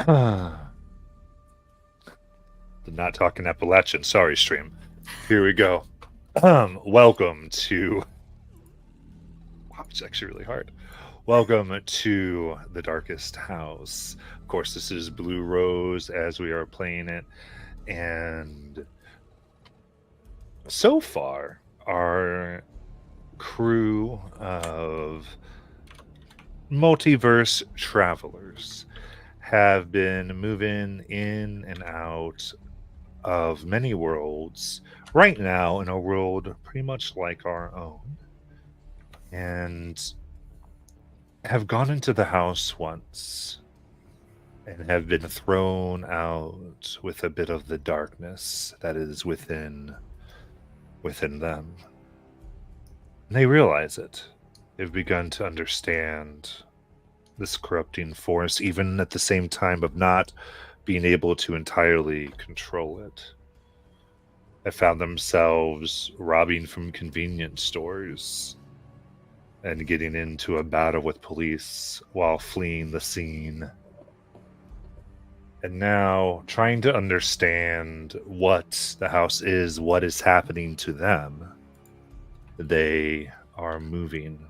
Did not talk in Appalachian. Sorry, stream. Here we go. Welcome to. Wow, it's actually really hard. Welcome to the Darkest House. Of course, this is Blue Rose as we are playing it, and so far, our crew of multiverse travelers have been moving in and out of many worlds right now in a world pretty much like our own, and have gone into the house once and have been thrown out with a bit of the darkness that is within them. And they realize it. They've begun to understand this corrupting force, even at the same time of not being able to entirely control it. Have found themselves robbing from convenience stores and getting into a battle with police while fleeing the scene. And now trying to understand what the house is, what is happening to them. They are moving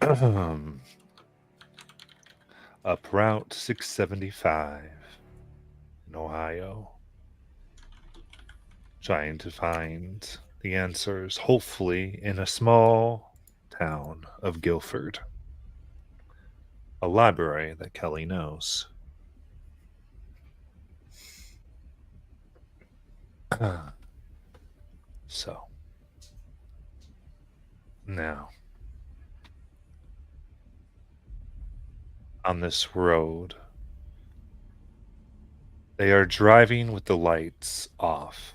up Route 675 in Ohio, trying to find the answers, hopefully, in a small town of Guilford, a library that Kelly knows. So, now, on this road, they are driving with the lights off,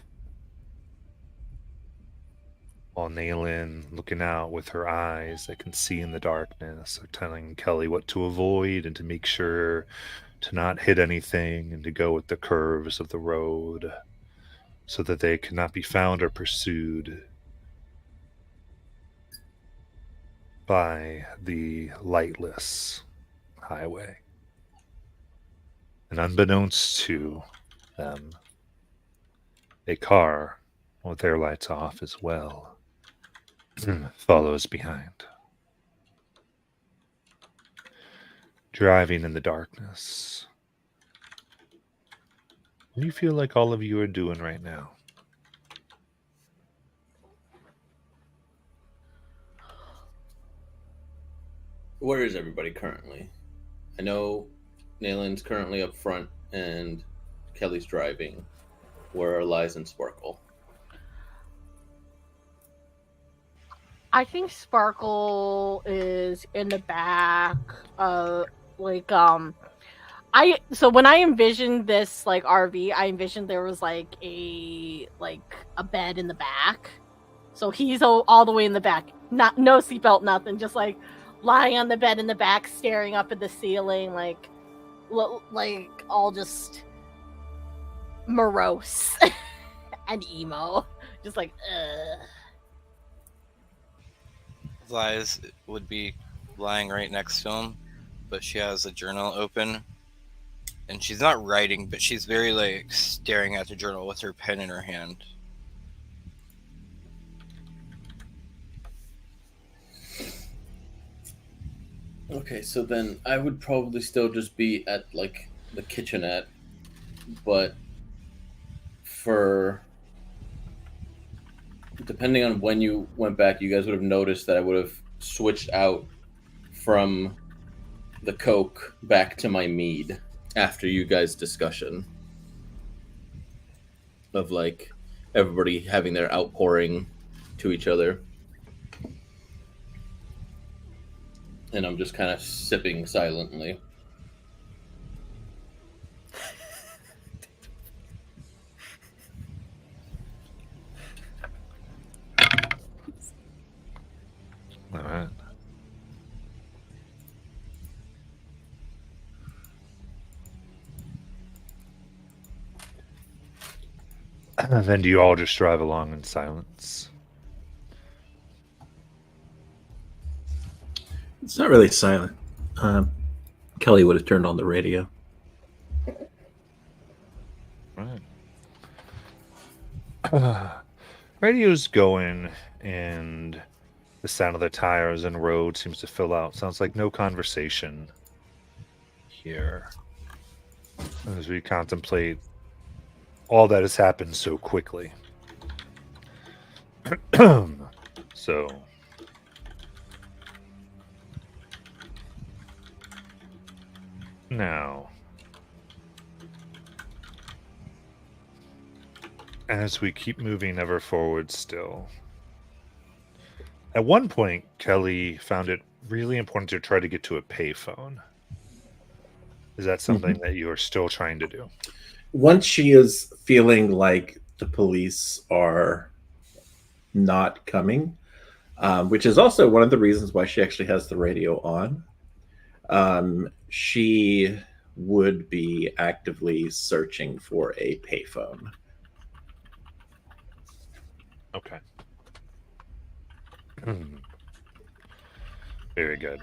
while Naylin, looking out with her eyes that can see in the darkness, are telling Kelly what to avoid and to make sure to not hit anything and to go with the curves of the road so that they cannot be found or pursued by the lightless highway. And unbeknownst to them, a car with their lights off as well follows behind. Driving in the darkness. What do you feel like all of you are doing right now? Where is everybody currently? I know Nayland's currently up front and Kelly's driving. Where are Liz and Sparkle? I think Sparkle is in the back. So when I envisioned this like RV, I envisioned there was like a bed in the back. So he's all the way in the back, no seatbelt, nothing, just like lying on the bed in the back, staring up at the ceiling, like all just morose and emo, just like ugh. Liz would be lying right next to him, but she has a journal open, and she's not writing, but she's very like staring at the journal with her pen in her hand. Okay, so then I would probably still just be at like the kitchenette, but for depending on when you went back, you guys would have noticed that I would have switched out from the Coke back to my mead after you guys' discussion of like everybody having their outpouring to each other. And I'm just kind of sipping silently. All right. Then do you all just drive along in silence? It's not really silent. Kelly would have turned on the radio. Right. Radio's going, and the sound of the tires and road seems to fill out. Sounds like no conversation here as we contemplate all that has happened so quickly. So, now, as we keep moving ever forward still, at one point, Kelly found it really important to try to get to a payphone. Is that something that you are still trying to do? Once she is feeling like the police are not coming, which is also one of the reasons why she actually has the radio on, she would be actively searching for a payphone. Okay. Very good.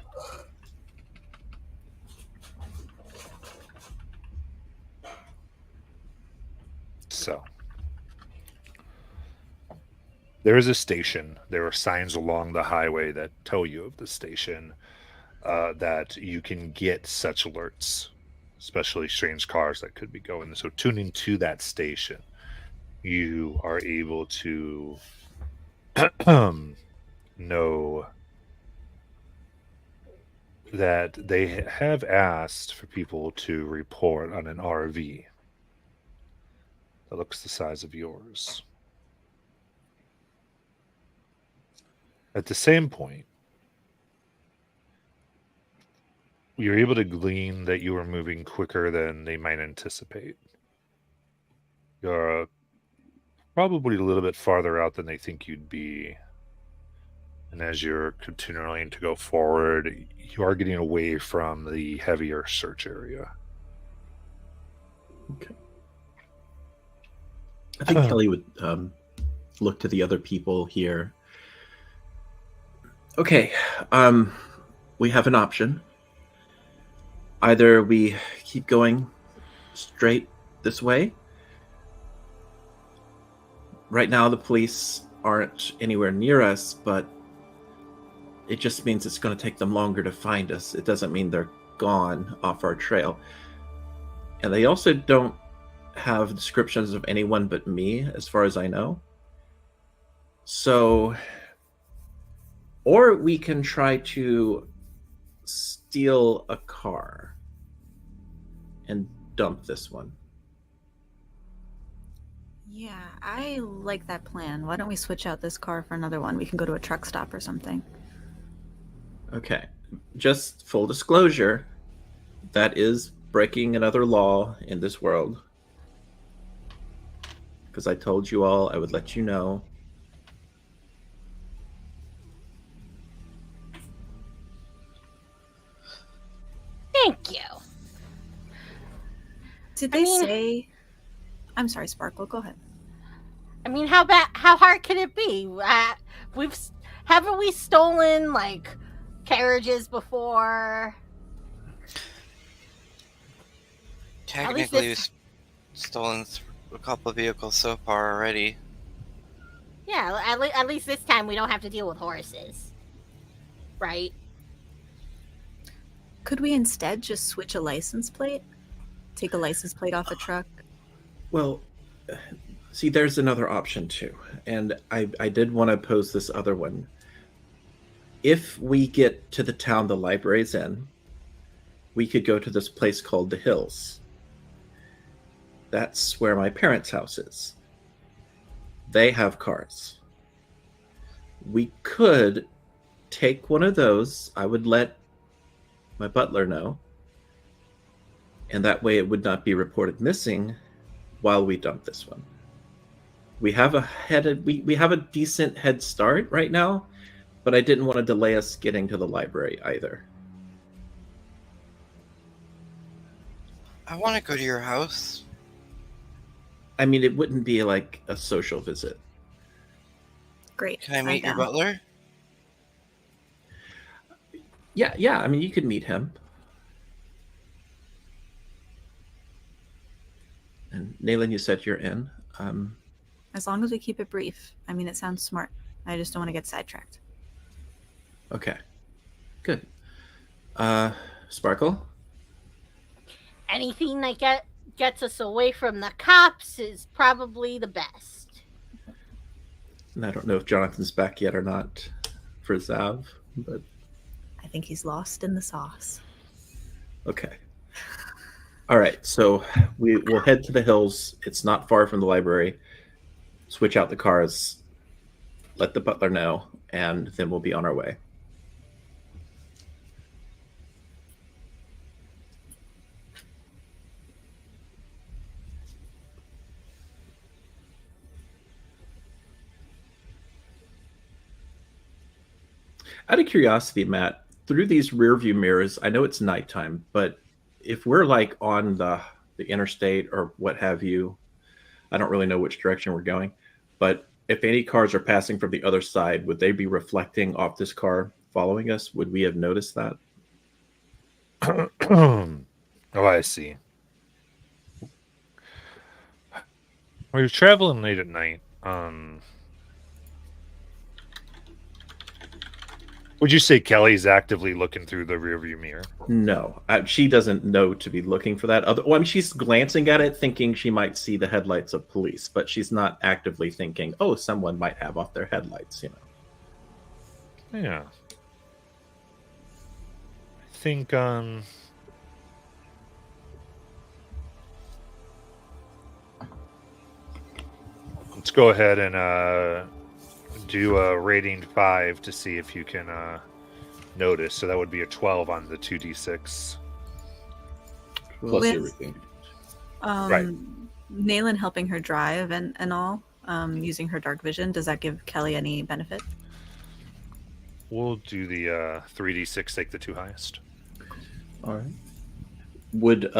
So, there is a station. There are signs along the highway that tell you of the station, that you can get such alerts, especially strange cars that could be going. So, tuning to that station, you are able to know that they have asked for people to report on an RV that looks the size of yours. At the same point, you're able to glean that you are moving quicker than they might anticipate. You're probably a little bit farther out than they think you'd be. And as you're continuing to go forward, you are getting away from the heavier search area. Okay. I think Kelly would look to the other people here. Okay, we have an option. Either we keep going straight this way. Right now, the police aren't anywhere near us, but it just means it's going to take them longer to find us. It doesn't mean they're gone off our trail. And they also don't have descriptions of anyone but me, as far as I know. So, or we can try to steal a car and dump this one. Yeah, I like that plan. Why don't we switch out this car for another one? We can go to a truck stop or something. Okay, just full disclosure, that is breaking another law in this world. Because I told you all I would let you know. Thank you. Did I they mean- say... I'm sorry, Sparkle, go ahead. I mean, how hard can it be? Haven't we stolen like carriages before? Technically, this- we've stolen a couple of vehicles so far already. Yeah, at least this time we don't have to deal with horses, right? Could we instead just switch a license plate? Take a license plate off a truck? Well, see, there's another option too. And I did want to pose this other one. If we get to the town the library's in, we could go to this place called the Hills. That's where my parents' house is. They have cars. We could take one of those. I would let my butler know. And that way it would not be reported missing while we dump this one. We have we have a decent head start right now, but I didn't want to delay us getting to the library either. I want to go to your house. I mean, it wouldn't be like a social visit. Great. Can I I'm meet your down. butler? Yeah. I mean, you could meet him. And Nayland, you said you're in. As long as we keep it brief. I mean, it sounds smart. I just don't want to get sidetracked. Okay. Good. Sparkle? Anything that gets us away from the cops is probably the best. And I don't know if Jonathan's back yet or not for Zav, but I think he's lost in the sauce. okay. All right, so we will head to the hills. It's not far from the library. Switch out the cars, let the butler know, and then we'll be on our way. Out of curiosity, Matt, through these rear view mirrors, I know it's nighttime, but if we're like on the interstate or what have you, I don't really know which direction we're going, but if any cars are passing from the other side, would they be reflecting off this car following us? Would we have noticed that? Oh, I see. Well, you're traveling late at night. Would you say Kelly's actively looking through the rearview mirror? No, she doesn't know to be looking for that. Well, I mean, she's glancing at it, thinking she might see the headlights of police, but she's not actively thinking, "Oh, someone might have off their headlights." Yeah. I think let's go ahead and do a rating 5 to see if you can notice. So that would be a 12 on the 2d6. Plus With- everything. Right. Nayland helping her drive and all, using her dark vision, does that give Kelly any benefit? We'll do the 3d6, take the two highest. All right. Would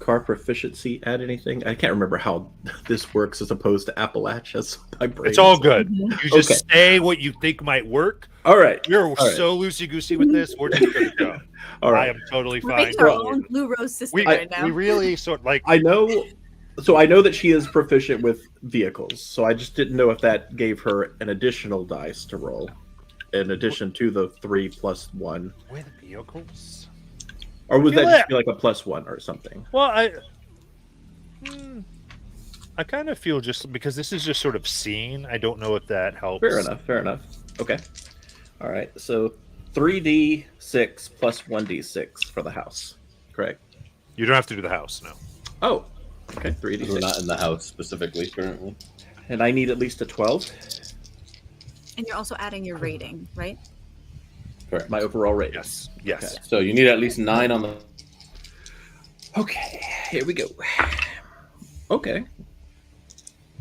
car proficiency add anything? I can't remember how this works as opposed to Appalachia's. My brain It's all is- good. You just Okay. say what you think might work. All right. You're right. so loosey-goosey with this. We're just going to go. All I right. am totally We're fine. making our own blue rose system We, right now. we really sort like I know. So I know that she is proficient with vehicles. So I just didn't know if that gave her an additional dice to roll, in addition to the 3 plus 1, with vehicles. or would that Yeah. just be like a +1 or something? Well, I kind of feel just because this is just sort of seen. I don't know if that helps. Fair enough. Fair enough. Okay. All right. So 3d6 plus 1d6 for the house. Correct. You don't have to do the house, no. Oh. Okay. We're 3d6. not in the house specifically currently. And I need at least a 12. And you're also adding your rating, right? Correct. My overall rating. Yes. Yes. So you need at least 9 on the. Okay. Here we go. Okay.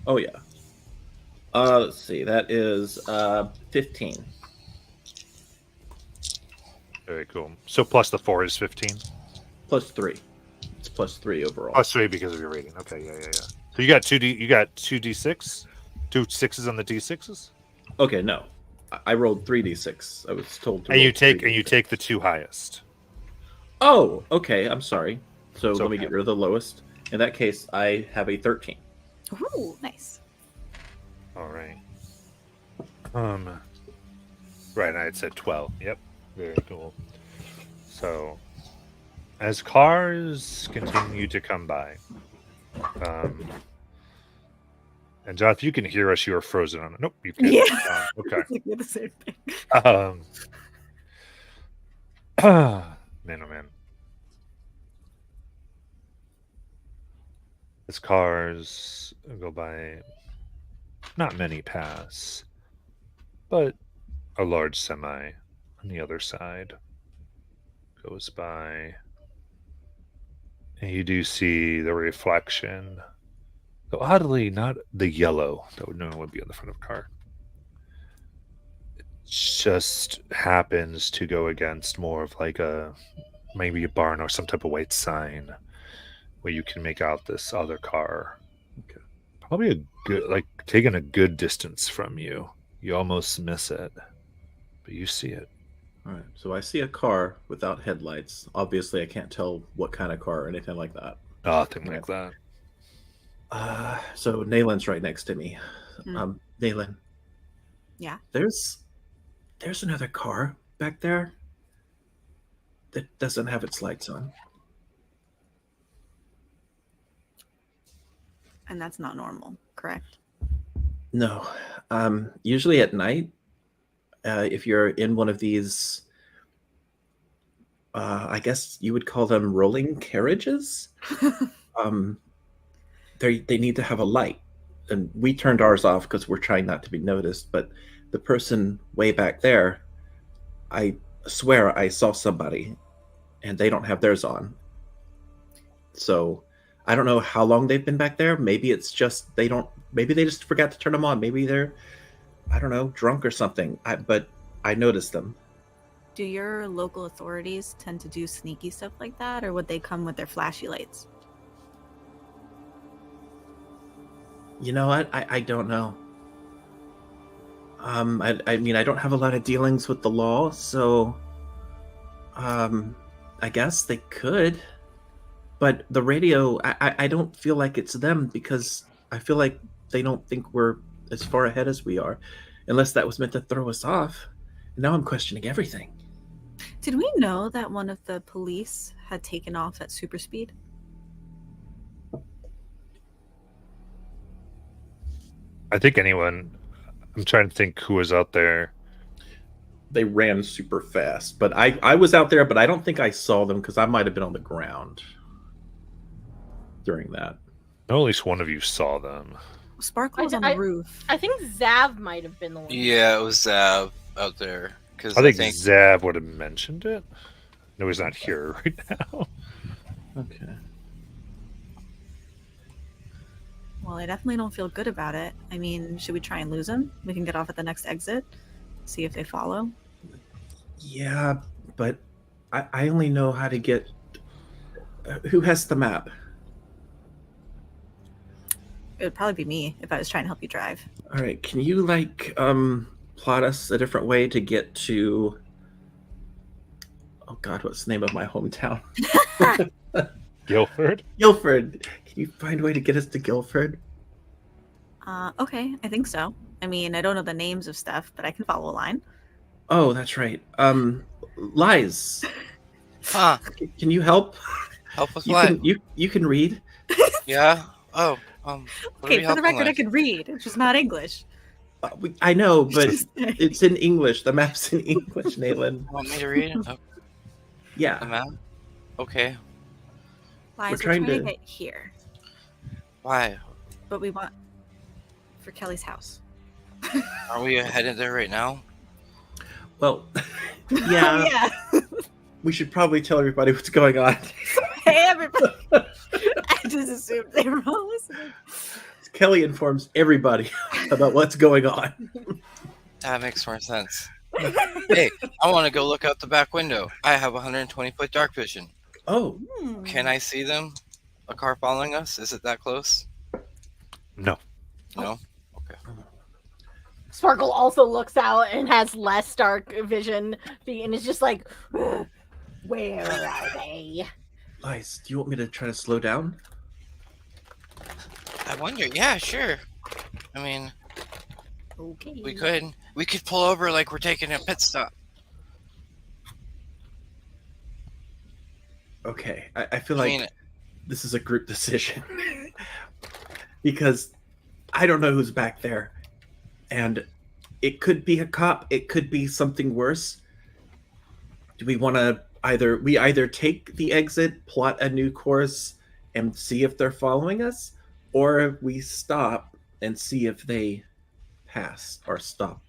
Oh yeah. Let's see. That is 15. Very cool. So plus the 4 is 15. Plus 3. It's plus 3 overall. Plus 3 because of your rating. Okay, yeah. So you got 2d6? 2 6s on the d6s? Okay, no. I rolled 3d6. I was told to. And roll you take 3d6. the 2 highest. Oh, okay. I'm sorry. So It's let me okay. get rid of the lowest. In that case, I have a 13. Ooh, nice. All right. Right, I had said 12. Yep. Very cool. So, as cars continue to come by, and John, if you can hear us, you are frozen on it. Nope, you can't. Yeah. Okay. You're the same thing. Man, oh man. As cars go by, not many pass, but a large semi on the other side goes by. And you do see the reflection, though oddly not the yellow that would normally be on the front of a car. It just happens to go against more of like maybe a barn or some type of white sign where you can make out this other car. Okay. Probably a good, like taking a good distance from you. You almost miss it, but you see it. All right. So I see a car without headlights. Obviously, I can't tell what kind of car or anything like that. Nothing like that. So Nalen's right next to me. Hmm. Nalen. Yeah? There's another car back there that doesn't have its lights on. And that's not normal, correct? No. Usually at night, if you're in one of these, I guess you would call them rolling carriages. They need to have a light, and we turned ours off because we're trying not to be noticed. But the person way back there, I swear I saw somebody, and they don't have theirs on. So I don't know how long they've been back there. Maybe it's just they don't. Maybe they just forgot to turn them on. Maybe they're, I don't know, drunk or something. But I noticed them. Do your local authorities tend to do sneaky stuff like that, or would they come with their flashy lights? You know what? I don't know. I mean, I don't have a lot of dealings with the law, so I guess they could. But the radio, I don't feel like it's them, because I feel like they don't think we're as far ahead as we are, unless that was meant to throw us off. And now I'm questioning everything. Did we know that one of the police had taken off at super speed? I think anyone. I'm trying to think who was out there. They ran super fast, but I was out there, but I don't think I saw them because I might have been on the ground during that. No, at least one of you saw them. Sparkle was on the roof. I think Zav might have been the one. Yeah, it was Zav out there. Because I think Zav would have mentioned it. No, he's not here right now. Okay. Well, I definitely don't feel good about it. I mean, should we try and lose them? We can get off at the next exit, see if they follow. Yeah, but I only know how to get. Who has the map? It would probably be me if I was trying to help you drive. All right, can you plot us a different way to get to? Oh God, what's the name of my hometown? Guilford? Guilford. Can you find a way to get us to Guilford? Okay, I think so. I mean, I don't know the names of stuff, but I can follow a line. Oh, that's right. Lies. Huh. Can you help? Help with You what? can, you can read. Yeah? Oh, what are we Okay, for the helping record, I with? can read. It's just not English. I know, but it's in English. The map's in English, Nayland. Want me to read it? Oh, the Yeah. map? Okay. Lies, We're we're trying trying to- to get here, Why? but we want for Kelly's house. Are we headed there right now? Well, yeah. Yeah. We should probably tell everybody what's going on. Hey, everybody. I just assumed they were all listening. Kelly informs everybody about what's going on. That makes more sense. Hey, I want to go look out the back window. I have 120-foot dark vision. Oh, Can I see them? A car following us? Is it that close? No. No? Sparkle also looks out and has less dark vision and is just like, where are they? Lies, do you want me to try to slow down? I wonder. Yeah, sure. I mean, Okay. we could pull over like we're taking a pit stop. Okay, I feel I like mean, this is a group decision. Because I don't know who's back there. And it could be a cop, it could be something worse. Do we want to either take the exit, plot a new course, and see if they're following us, or we stop and see if they pass or stop.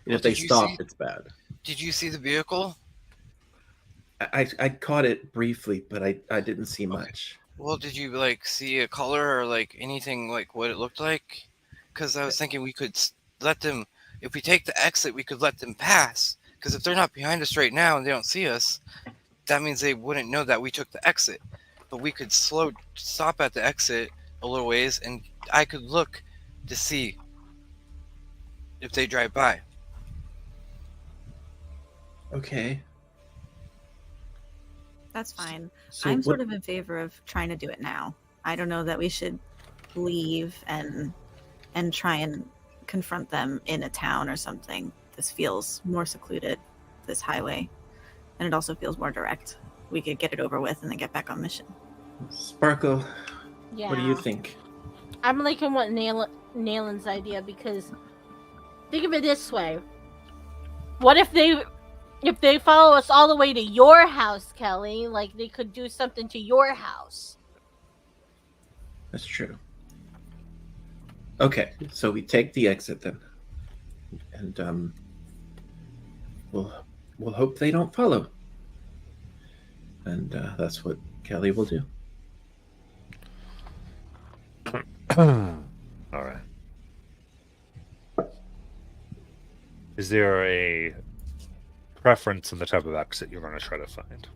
And Well, if they did you stop, see- it's bad. did you see the vehicle? I caught it briefly, but I didn't see much. Well, did you like see a color or like anything like what it looked like? Because I was thinking we could let them. If we take the exit, we could let them pass. Because if they're not behind us right now and they don't see us, that means they wouldn't know that we took the exit. But we could stop at the exit a little ways, and I could look to see if they drive by. Okay. That's fine. So I'm what, sort of in favor of trying to do it now. I don't know that we should leave and try and confront them in a town or something. This feels more secluded, this highway, and it also feels more direct. We could get it over with and then get back on mission. Sparkle, Yeah. what do you think? I'm liking what Nalen's idea, because think of it this way. What if they follow us all the way to your house, Kelly? Like, they could do something to your house. That's true. Okay, so we take the exit then, and we'll hope they don't follow, and that's what Kelly will do. All right. Is there a preference in the type of exit you're going to try to find?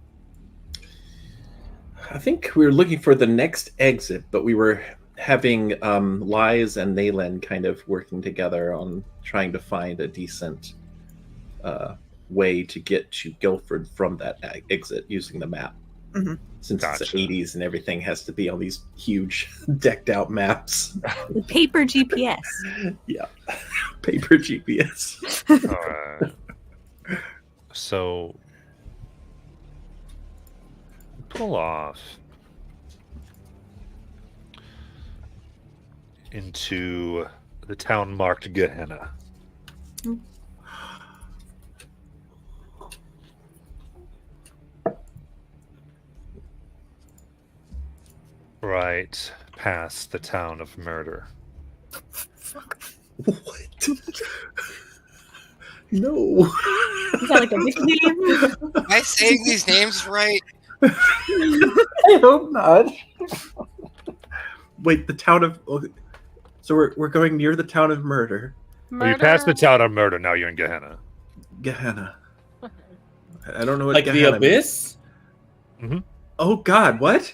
I think we were looking for the next exit, but we were having Lies and Nayland kind of working together on trying to find a decent way to get to Guildford from that exit using the map. Mhm. Since it's Gotcha. the 80s and everything has to be on these huge decked out maps. The paper GPS. Yeah. Paper GPS. All right. So pull off into the town marked Gehenna. Right past the town of Murder. What? No. Is that like a nickname? Am I saying these names right? I hope not. Wait, the town of. So we're going near the town of Murder. Well, you passed the town of Murder, now you're in Gehenna. Gehenna. I don't know what Like the Gehenna abyss? means. Oh God, what?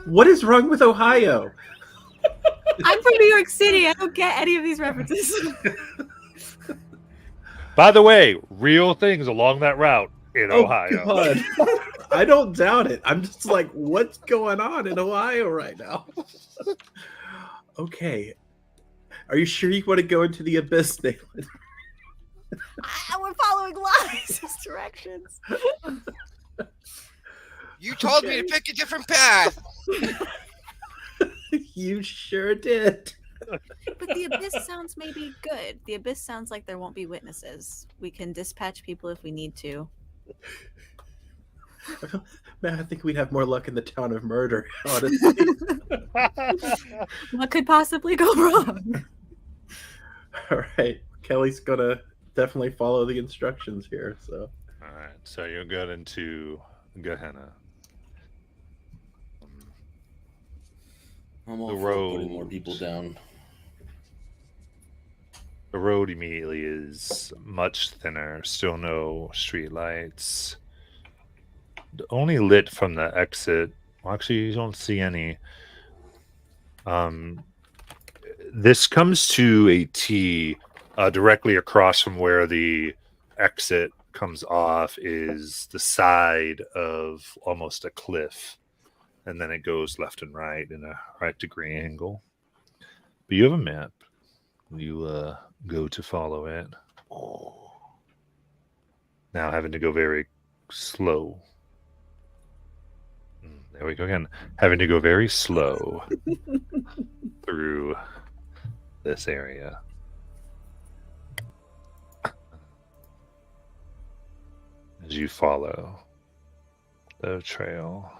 What is wrong with Ohio? I'm from New York City. I don't get any of these references. By the way, real things along that route in Ohio. God. I don't doubt it. I'm just like, what's going on in Ohio right now? Okay. Are you sure you want to go into the abyss, Nathan? We're following Lies' directions. You told me to pick a different path. You sure did. But the abyss sounds maybe good. The abyss sounds like there won't be witnesses. We can dispatch people if we need to. Man, I think we'd have more luck in the town of Murder, honestly. What could possibly go wrong? All right. Kelly's going to definitely follow the instructions here. So, All right, so you're good into Gehenna. I'm all The for putting more roads. people down. The road immediately is much thinner, still no street lights. Only lit from the exit. Well, actually, you don't see any. This comes to a T directly across from where the exit comes off is the side of almost a cliff. And then it goes left and right in a right degree angle. But you have a map. You go to follow it. Now having to go very slow. There we go again. Having to go very slow through this area. As you follow the trail.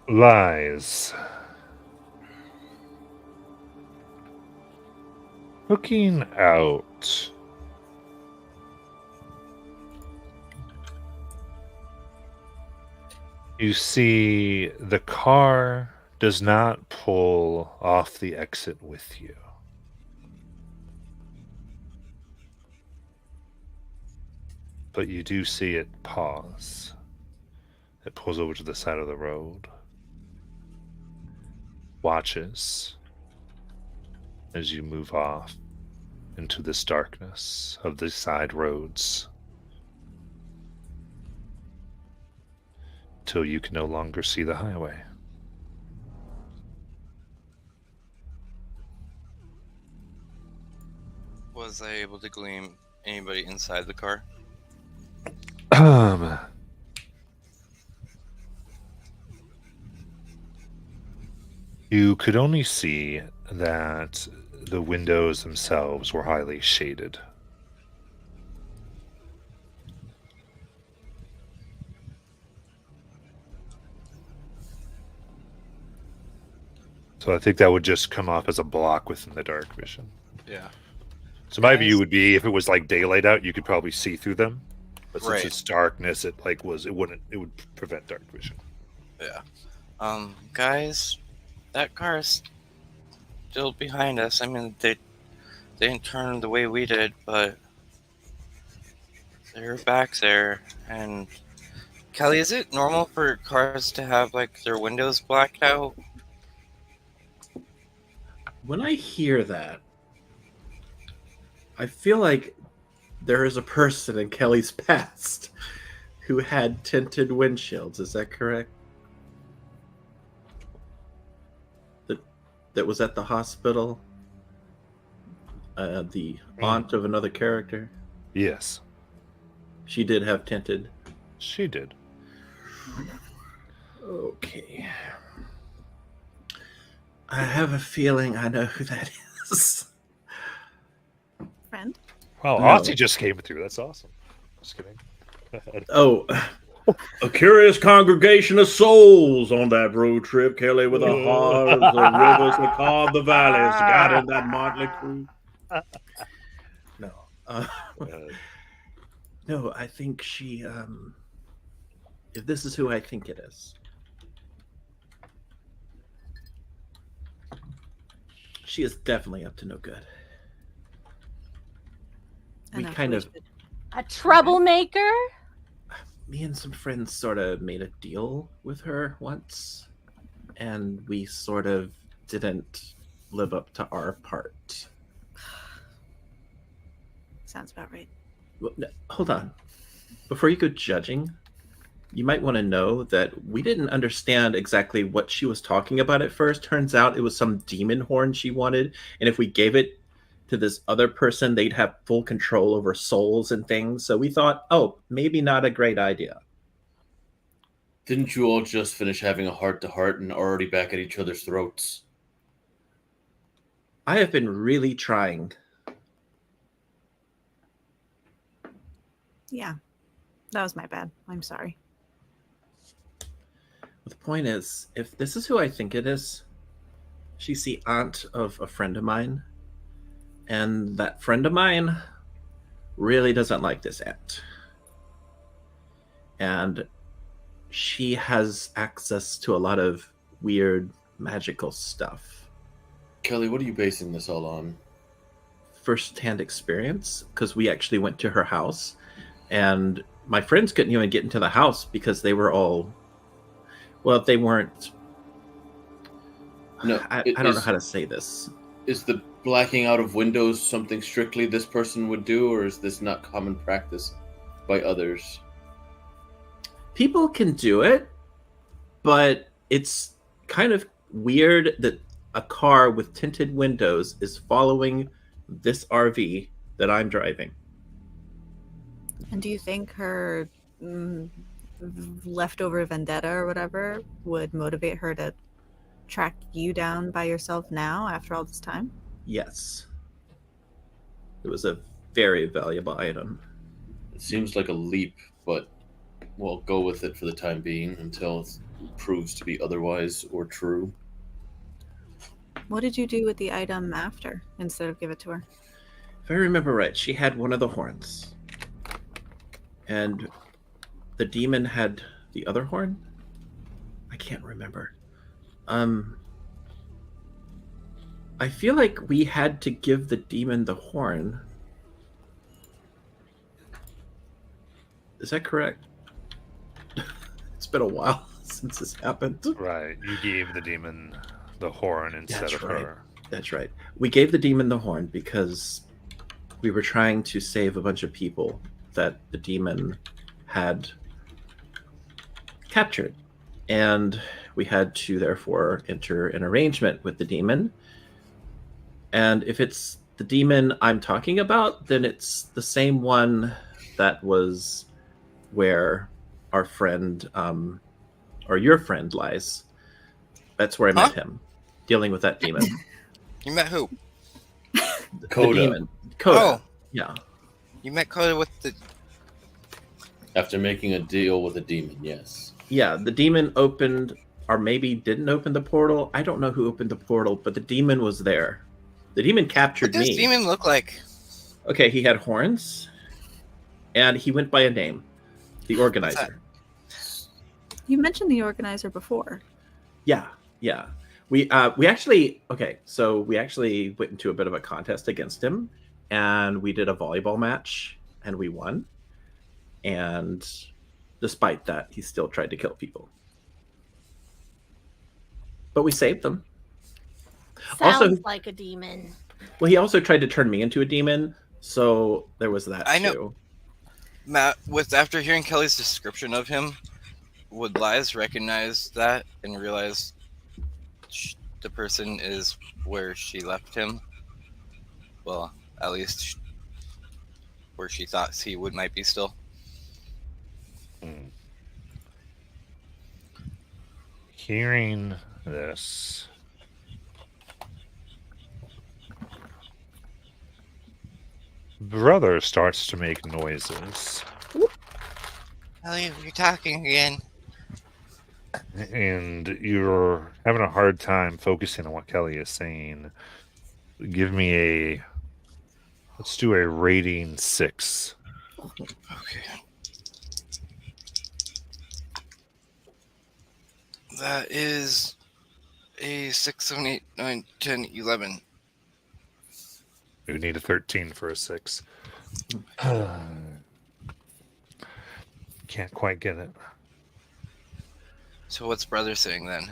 Lies. Looking out. You see the car does not pull off the exit with you. But you do see it pause. It pulls over to the side of the road. Watches as you move off into this darkness of the side roads till you can no longer see the highway. Was I able to glean anybody inside the car? You could only see that the windows themselves were highly shaded. So I think that would just come off as a block within the dark vision. Yeah. So my Guys- view would be if it was like daylight out, you could probably see through them. But since Right. it's darkness, it would prevent dark vision. Yeah. Guys, that car is still behind us. I mean, they didn't turn the way we did, but they're back there. And Kelly, is it normal for cars to have like their windows blacked out? When I hear that, I feel like there is a person in Kelly's past who had tinted windshields. Is that correct? That was at the hospital? The aunt of another character? Yes, She did have tinted. she did. Okay. I have a feeling I know who that is. Friend? Wow, No. Aussie just came through. That's awesome. Just kidding. Oh, A curious congregation of souls on that road trip, Kelly, with the heart of the rivers that carve the valleys. God in that motley crew. no. No, I think she, if this is who I think it is, she is definitely up to no good. We Enough kind we of, should- A troublemaker? me and some friends sort of made a deal with her once, and we sort of didn't live up to our part. Sounds about right. Well, no, hold on. Before you go judging, you might want to know that we didn't understand exactly what she was talking about at first. Turns out it was some demon horn she wanted, and if we gave it to this other person, they'd have full control over souls and things. So we thought, oh, maybe not a great idea. Didn't you all just finish having a heart-to-heart and already back at each other's throats? I have been really trying. Yeah. That was my bad. I'm sorry. The point is, if this is who I think it is, she's the aunt of a friend of mine. And that friend of mine really doesn't like this aunt. And she has access to a lot of weird magical stuff. Kelly, what are you basing this all on? First-hand experience, because we actually went to her house, and my friends couldn't even get into the house because they were all, well, they weren't. No, I don't know how to say this. Is the blacking out of windows something strictly this person would do, or is this not common practice by others? People can do it, but it's kind of weird that a car with tinted windows is following this RV that I'm driving. And do you think her leftover vendetta or whatever would motivate her to track you down by yourself now after all this time? Yes. It was a very valuable item. It seems like a leap, but we'll go with it for the time being until it proves to be otherwise or true. What did you do with the item after instead of give it to her? If I remember right, she had one of the horns. And the demon had the other horn? I can't remember. I feel like we had to give the demon the horn. Is that correct? It's been a while since this happened. Right. You gave the demon the horn instead That's of right. her. That's right. We gave the demon the horn because we were trying to save a bunch of people that the demon had captured. And we had to therefore enter an arrangement with the demon. And if it's the demon I'm talking about, then it's the same one that was where our friend, or your friend, lies. That's where I met him, dealing with that demon. You met who? Coda. The demon. Coda. Oh. Yeah. You met Coda with the. After making a deal with a demon, yes. Yeah, the demon opened, or maybe didn't open the portal. I don't know who opened the portal, but the demon was there. The demon captured What does me. demon look like? Okay, he had horns, and he went by a name, the organizer. You mentioned the organizer before. Yeah. We actually went into a bit of a contest against him, and we did a volleyball match, and we won. And despite that, he still tried to kill people. But we saved them. Sounds Also- like a demon. Well, he also tried to turn me into a demon, so there was that I know. too. Matt, after hearing Kelly's description of him, would Liz recognize that and realize the person is where she left him? Well, at least where she thought he might be still. Hearing this, brother starts to make noises, Ellie, you're talking again. and you're having a hard time focusing on what Kelly is saying. Let's do a rating 6. Okay. That is a 6, 7, 8, 9, 10, 11. We need a 13 for a 6. Can't quite get it. So what's brother saying then?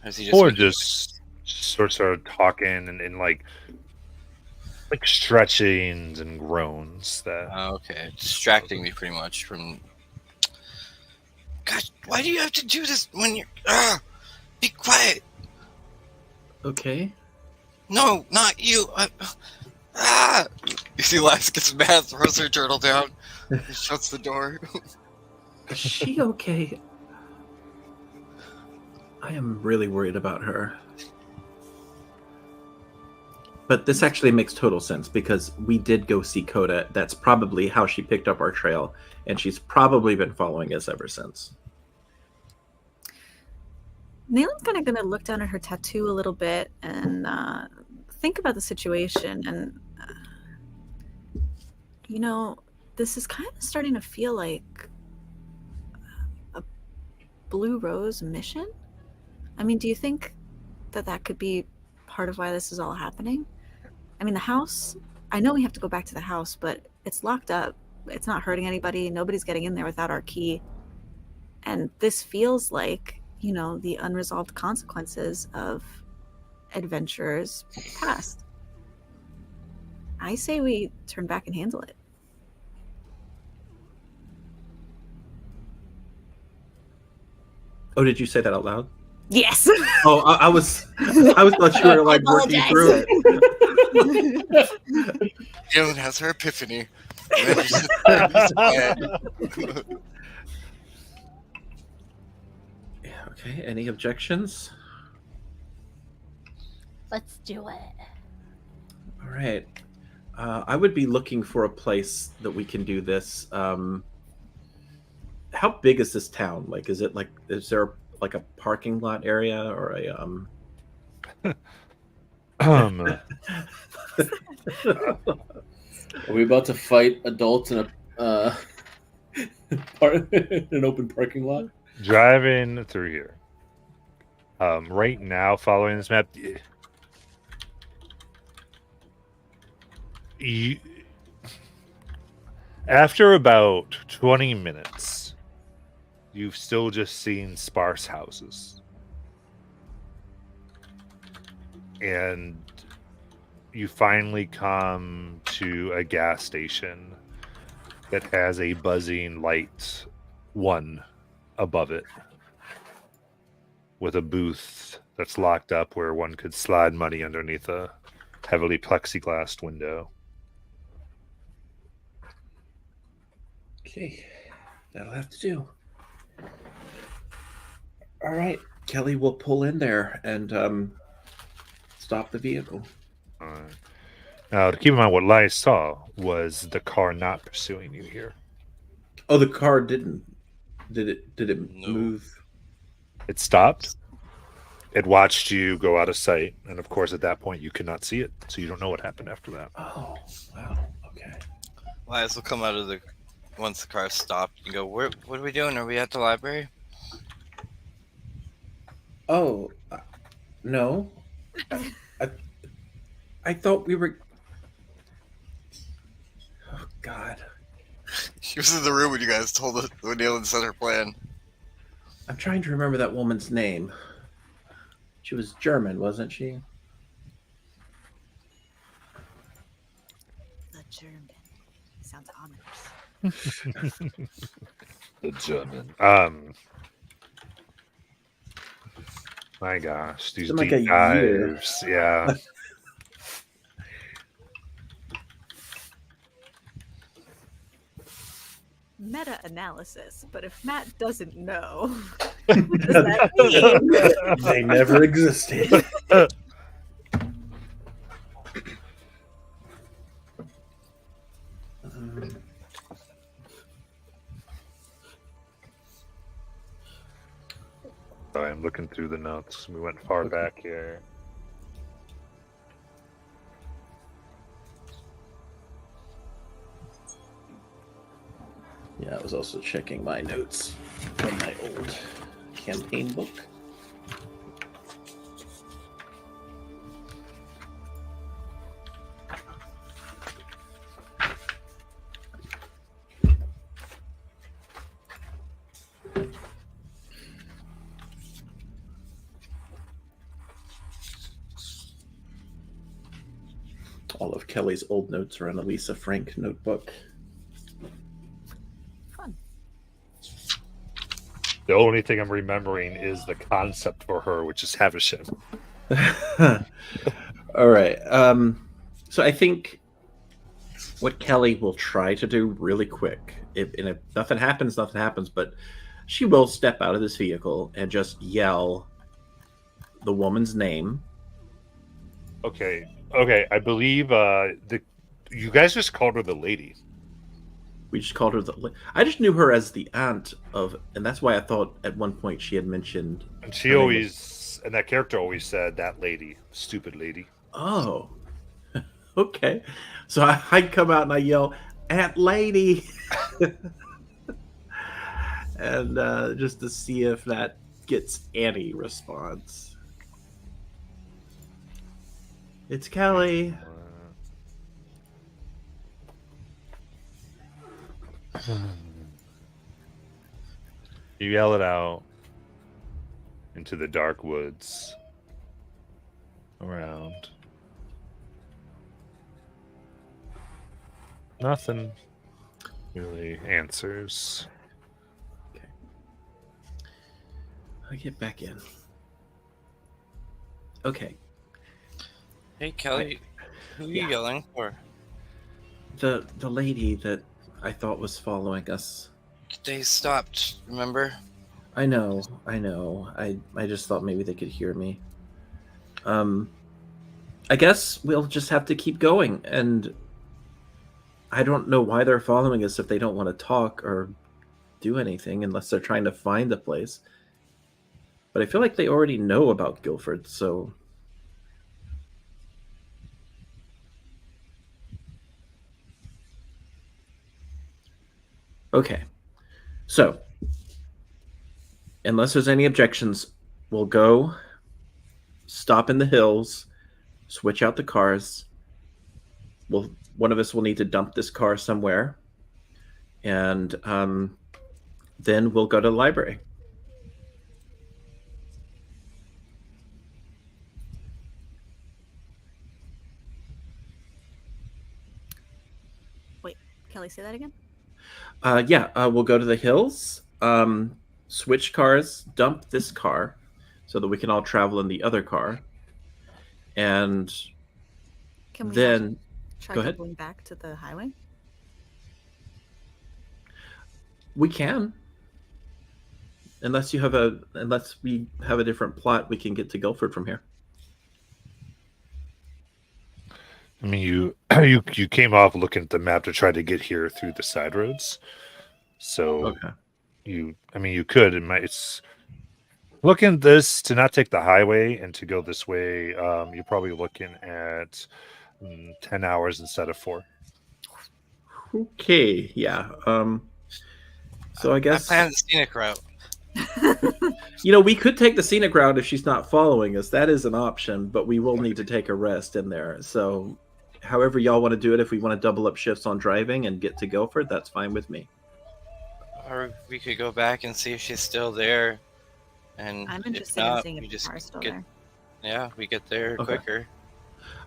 Or is he Or making- just sort of talking and like stretchings and groans that Oh, okay, distracting me pretty much from. Gosh, why do you have to do this when you're? Be quiet. Okay. No, not you. You see, Liz gets mad, throws her turtle down, and shuts the door. Is she okay? I am really worried about her. But this actually makes total sense because we did go see Coda. That's probably how she picked up our trail, and she's probably been following us ever since. Nayland's kind of going to look down at her tattoo a little bit and think about the situation. And, this is kind of starting to feel like a Blue Rose mission. I mean, do you think that could be part of why this is all happening? I mean, the house, I know we have to go back to the house, but it's locked up. It's not hurting anybody. Nobody's getting in there without our key. And this feels like, the unresolved consequences of adventurers past. I say we turn back and handle it. Oh, did you say that out loud? Yes. Oh, I was thought you were like working through it. Galen has her epiphany. And then she sits there and is quiet. Yeah, okay. Any objections? Let's do it. All right. I would be looking for a place that we can do this. How big is this town? Like, is there like a parking lot area or a Are we about to fight adults in an open parking lot? driving through here. Right now, following this map, after about 20 minutes, you've still just seen sparse houses. And you finally come to a gas station that has a buzzing light one above it, with a booth that's locked up where one could slide money underneath a heavily plexiglassed window. Okay, that'll have to do. All right, Kelly will pull in there and stop the vehicle. Now, to keep in mind, what Lai saw was the car not pursuing you here. Oh, the car didn't. Did it No. move? It stopped. It watched you go out of sight, and of course, at that point, you could not see it, so you don't know what happened after that. Oh, wow. Okay. Lias will come out of the once the car stopped and go, what are we doing? Are we at the library? Oh, no. I thought we were. Oh God. She was in the room when you guys told us when Nealon said her plan. I'm trying to remember that woman's name. She was German, wasn't she? The German. Sounds ominous. The German. My gosh, these It's been deep like a year. dives. Yeah. Meta-analysis, but if Matt doesn't know, what does that mean? They never existed. Sorry, I'm looking through the notes. We went far back here. Yeah, I was also checking my notes from my old campaign book. All of Kelly's old notes are in a Lisa Frank notebook. Fun. The only thing I'm remembering is the concept for her, which is Havisham. All right. So I think what Kelly will try to do really quick, if nothing happens, nothing happens, but she will step out of this vehicle and just yell the woman's name. Okay, I believe you guys just called her the lady. We just called her I just knew her as the aunt of, and that's why I thought at one point she had mentioned. And she her name always, and that character always said, that lady, stupid lady. Oh, okay. So I come out and I yell, "Aunt Lady," and just to see if that gets any response. It's Kelly. You yell it out into the dark woods around. Nothing really answers. Okay. I get back in. Okay. Hey, Kelly, who are you Yeah. yelling for? The lady that I thought was following us. They stopped, remember? I know. I just thought maybe they could hear me. I guess we'll just have to keep going, and I don't know why they're following us if they don't want to talk or do anything unless they're trying to find the place. But I feel like they already know about Guilford, so okay. So, unless there's any objections, we'll go stop in the hills, switch out the cars. One of us will need to dump this car somewhere, and then we'll go to the library. Kelly, say that again. We'll go to the hills, switch cars, dump this car so that we can all travel in the other car. And Can we then try go ahead. doubling back to the highway? We can. Unless we have a different plot, we can get to Guilford from here. I mean, you came off looking at the map to try to get here through the side roads. So Okay. you could. It's looking at this to not take the highway and to go this way. You're probably looking at 10 hours instead of 4. Okay. Yeah. So I guess I planned the scenic route. we could take the scenic route if she's not following us. That is an option, but we will need to take a rest in there. So, however y'all want to do it, if we want to double up shifts on driving and get to Guilford, that's fine with me. Or we could go back and see if she's still there. And I'm if interested in not, seeing we if just the car's still get, there. yeah, we get there Okay. quicker.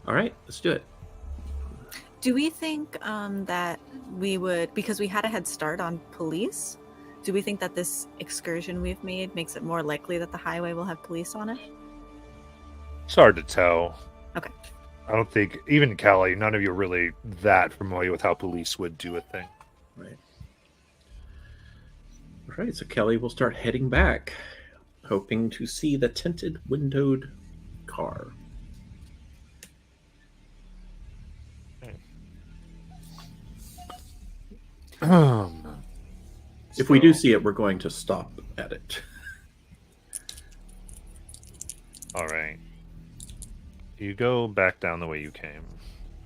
All right, let's do it. Do we think that we would, because we had a head start on police, do we think that this excursion we've made makes it more likely that the highway will have police on it? It's hard to tell. Okay. I don't think even Callie, none of you are really that familiar with how police would do a thing. Right. All right, so Kelly will start heading back, hoping to see the tinted windowed car. If we do see it, we're going to stop at it. All right. You go back down the way you came,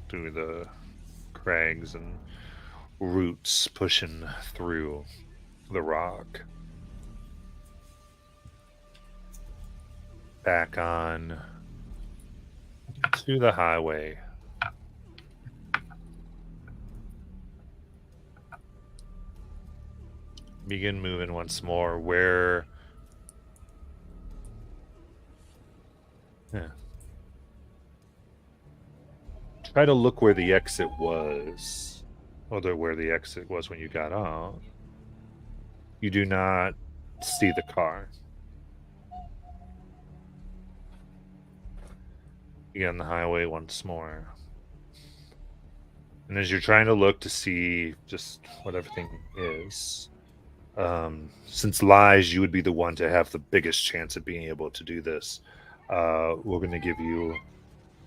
through the crags and roots pushing through the rock. Back on to the highway. Begin moving once more where... Yeah. Try to look where the exit was. Or where the exit was when you got off. You do not see the car. You get on the highway once more. And as you're trying to look to see just what everything is, since lies, you would be the one to have the biggest chance of being able to do this. We're going to give you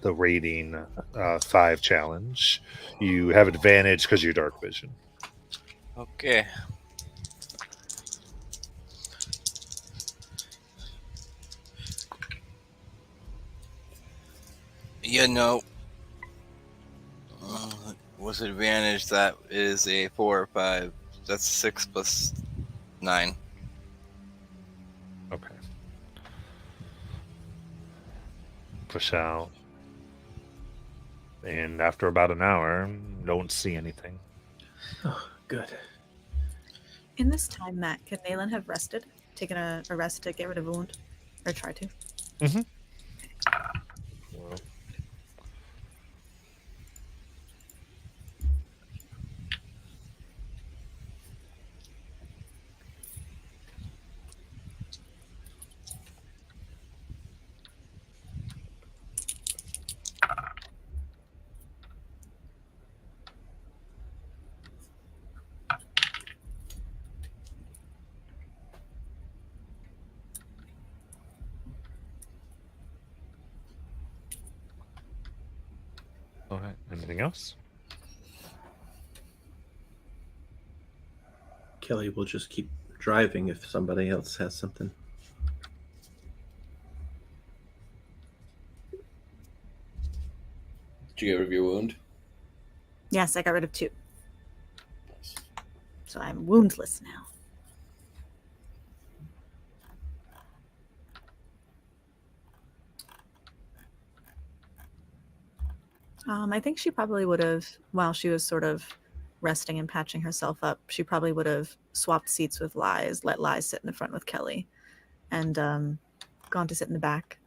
the rating 5 challenge. You have advantage because of your dark vision. Okay. You know, with advantage, that is a 4 or 5. That's 6 plus 9. Okay. Push out. And after about an hour, don't see anything. Oh, good. In this time, Matt, could Nayland have rested? Taken a rest to get rid of a wound? Or try to? Well, okay. Anything else? Kelly will just keep driving if somebody else has something. Did you get rid of your wound? Yes, I got rid of 2. So I'm woundless now. I think she probably would have, while she was sort of resting and patching herself up, she probably would have swapped seats with Lies, let Lies sit in the front with Kelly, and gone to sit in the back.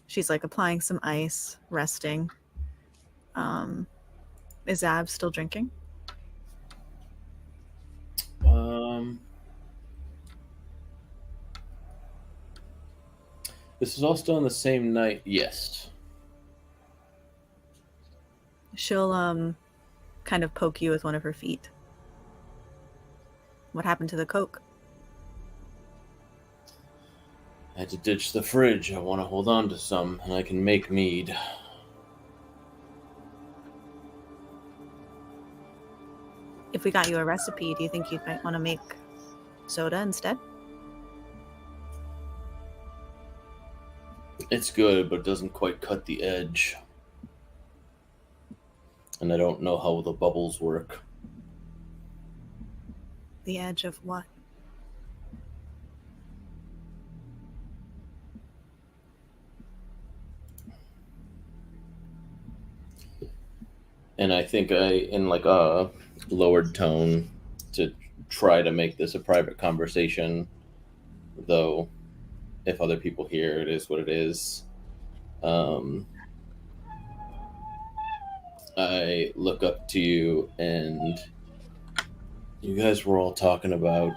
She's like applying some ice, resting. Is Ab still drinking? This is all still on the same night. Yes. She'll kind of poke you with one of her feet. What happened to the Coke? I had to ditch the fridge. I want to hold on to some, and I can make mead. If we got you a recipe, do you think you might want to make soda instead? It's good, but it doesn't quite cut the edge. And I don't know how the bubbles work. The edge of what? And I think in like a lowered tone, to try to make this a private conversation, though if other people hear, it is what it is. I look up to you, and you guys were all talking about.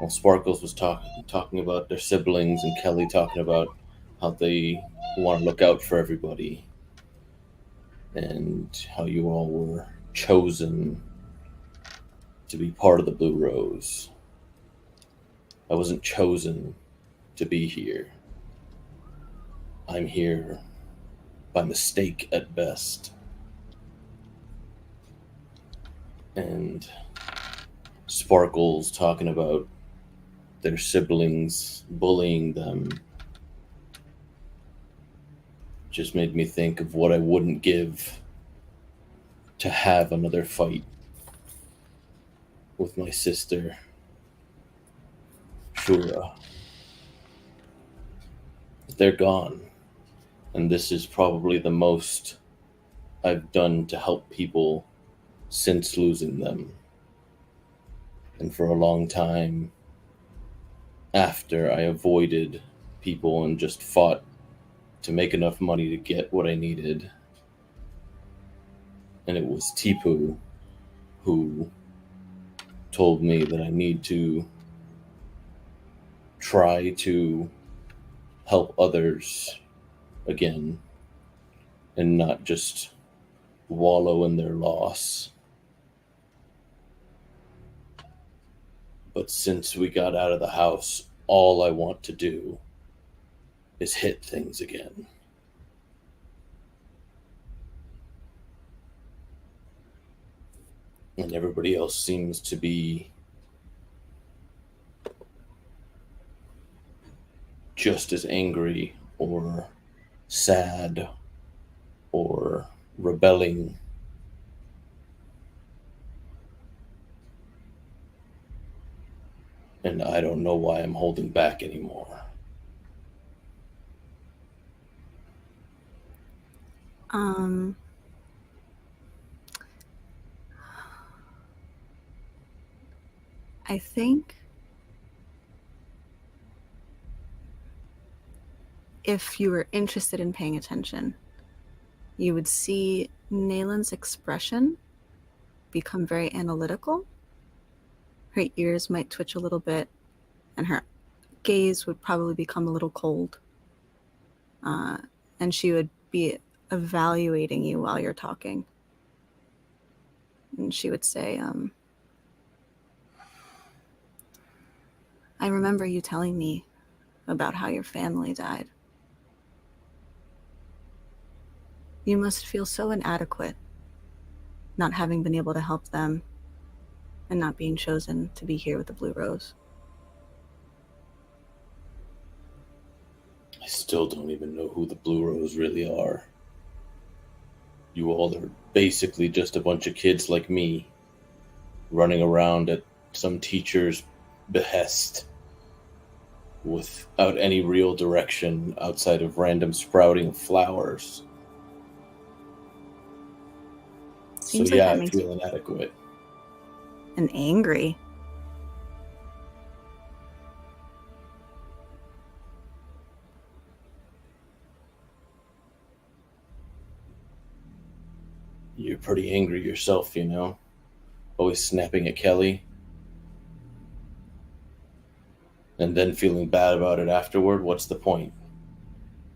Well, Sparkles was talking about their siblings, and Kelly talking about how they want to look out for everybody, and how you all were chosen to be part of the Blue Rose. I wasn't chosen to be here. I'm here by mistake at best. And Sparkles talking about their siblings bullying them just made me think of what I wouldn't give to have another fight with my sister, Shura. They're gone. And this is probably the most I've done to help people since losing them. And for a long time after, I avoided people and just fought to make enough money to get what I needed. And it was Tipu who told me that I need to try to help others again and not just wallow in their loss. But since we got out of the house, all I want to do is hit things again. And everybody else seems to be just as angry or sad or rebelling. And I don't know why I'm holding back anymore. I think if you were interested in paying attention, you would see Nayland's expression become very analytical. Her ears might twitch a little bit, and her gaze would probably become a little cold. And she would be evaluating you while you're talking. And she would say, I remember you telling me about how your family died. You must feel so inadequate, not having been able to help them and not being chosen to be here with the Blue Rose. I still don't even know who the Blue Rose really are. You all are basically just a bunch of kids like me, running around at some teacher's behest without any real direction outside of random sprouting flowers. Seems so like yeah, that I makes feel inadequate. And angry. You're pretty angry yourself, you know? Always snapping at Kelly. And then feeling bad about it afterward. What's the point?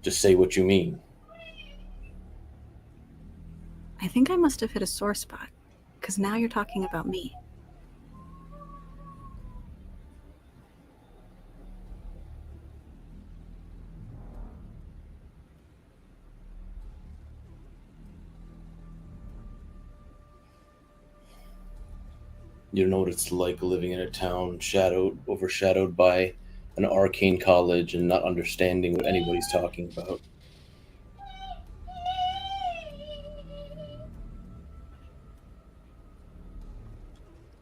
Just say what you mean. I think I must have hit a sore spot, because now you're talking about me. You know what it's like living in a town overshadowed by an arcane college and not understanding what anybody's talking about.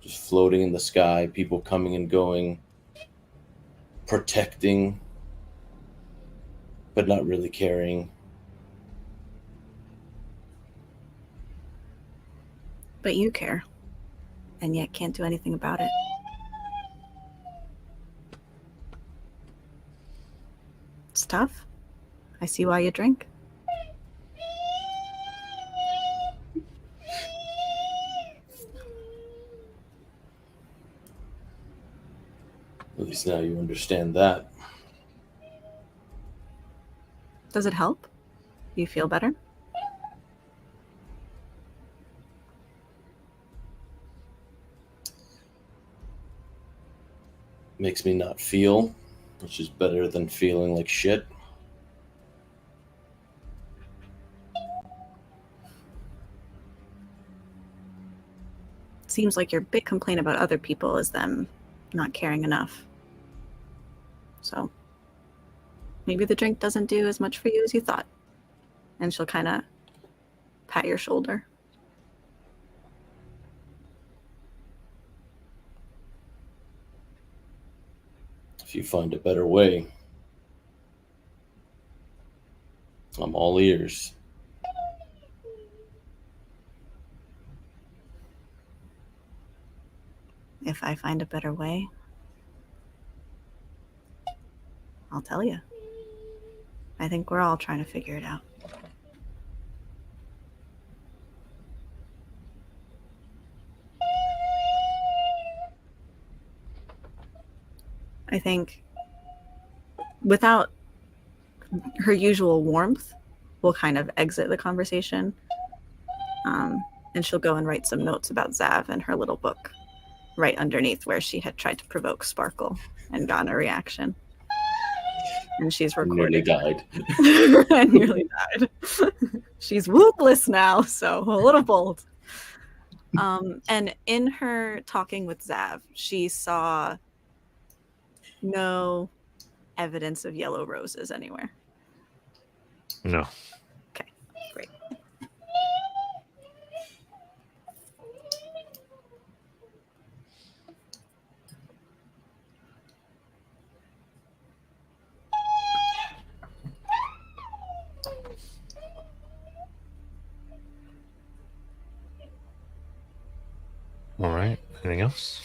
Just floating in the sky, people coming and going, protecting, but not really caring. But you care, and yet can't do anything about it. It's tough. I see why you drink. At least now you understand that. Does it help? You feel better? Makes me not feel, which is better than feeling like shit. Seems like your big complaint about other people is them not caring enough. So maybe the drink doesn't do as much for you as you thought. And she'll kind of pat your shoulder. If you find a better way, I'm all ears. If I find a better way, I'll tell you. I think we're all trying to figure it out. I think without her usual warmth, we'll kind of exit the conversation. And she'll go and write some notes about Zav in her little book, right underneath where she had tried to provoke Sparkle and gotten a reaction. And she's Nearly recorded. died. And nearly died. She's whoopless now, so a little bold. And in her talking with Zav, she saw no evidence of yellow roses anywhere. No. Okay, great. All right. Anything else?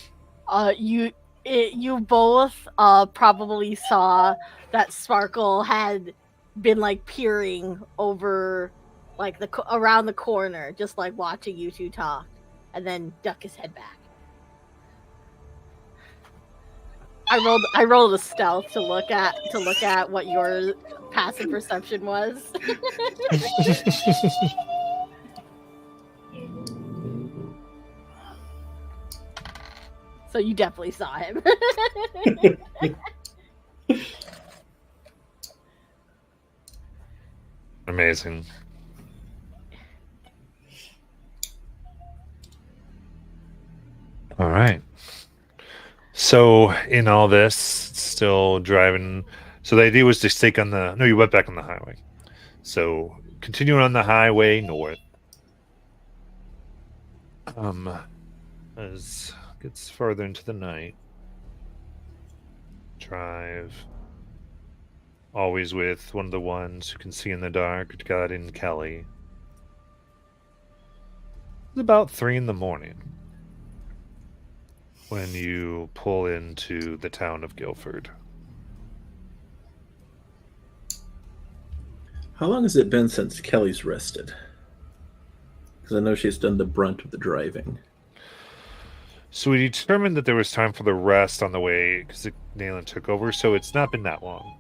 You both probably saw that Sparkle had been like peering over like around the corner, just like watching you two talk, and then duck his head back. I rolled a stealth to look at what your passive perception was. So you definitely saw him. Amazing. All right. So in all this, still driving. So the idea was to stick on the. No, you went back on the highway. So continuing on the highway north. As gets further into the night. Drive. Always with one of the ones who can see in the dark, God in Kelly. It's about 3 in the morning when you pull into the town of Guilford. How long has it been since Kelly's rested? Because I know she's done the brunt of the driving. So we determined that there was time for the rest on the way because Nayland took over, so it's not been that long.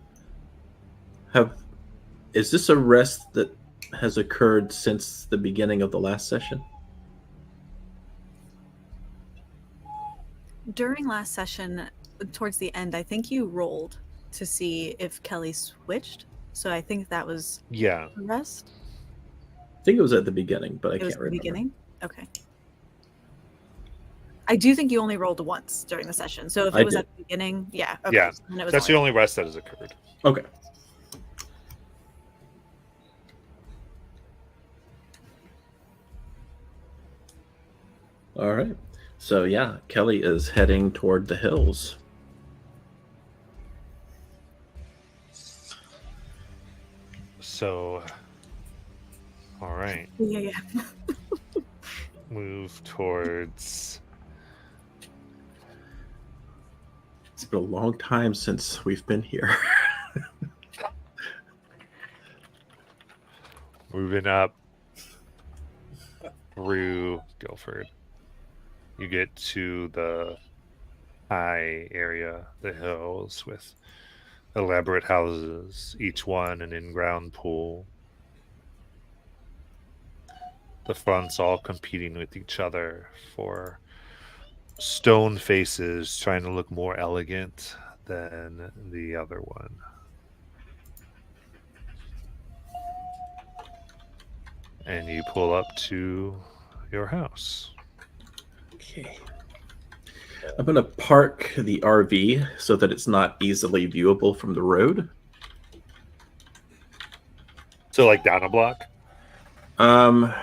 Is this a rest that has occurred since the beginning of the last session? During last session, towards the end, I think you rolled to see if Kelly switched. So I think that was Yeah. the rest. I think it was at the beginning, but I It was can't the remember. beginning. Okay. I do think you only rolled once during the session. So if I it was did. at the beginning, yeah. Okay. Yeah, Then it was That's the only rest that has occurred. Okay. All right. So yeah, Kelly is heading toward the hills. So, all right, Yeah. move towards. It's been a long time since we've been here. Moving up through Guildford. You get to the high area, the hills with elaborate houses, each one an in-ground pool. The fronts all competing with each other for stone faces, trying to look more elegant than the other one. And you pull up to your house. Okay. I'm going to park the RV so that it's not easily viewable from the road. So, like down a block? I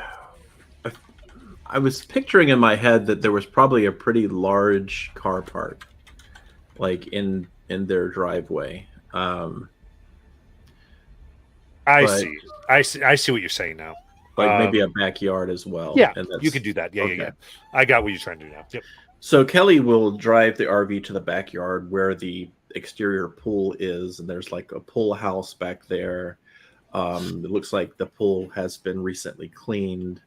was picturing in my head that there was probably a pretty large car park, like in their driveway. I But- see. I see what you're saying now. Like maybe a backyard as well. Yeah, and you could do that. Yeah, okay. yeah. I got what you're trying to do now. Yep. So Kelly will drive the RV to the backyard where the exterior pool is, and there's like a pool house back there. It looks like the pool has been recently cleaned.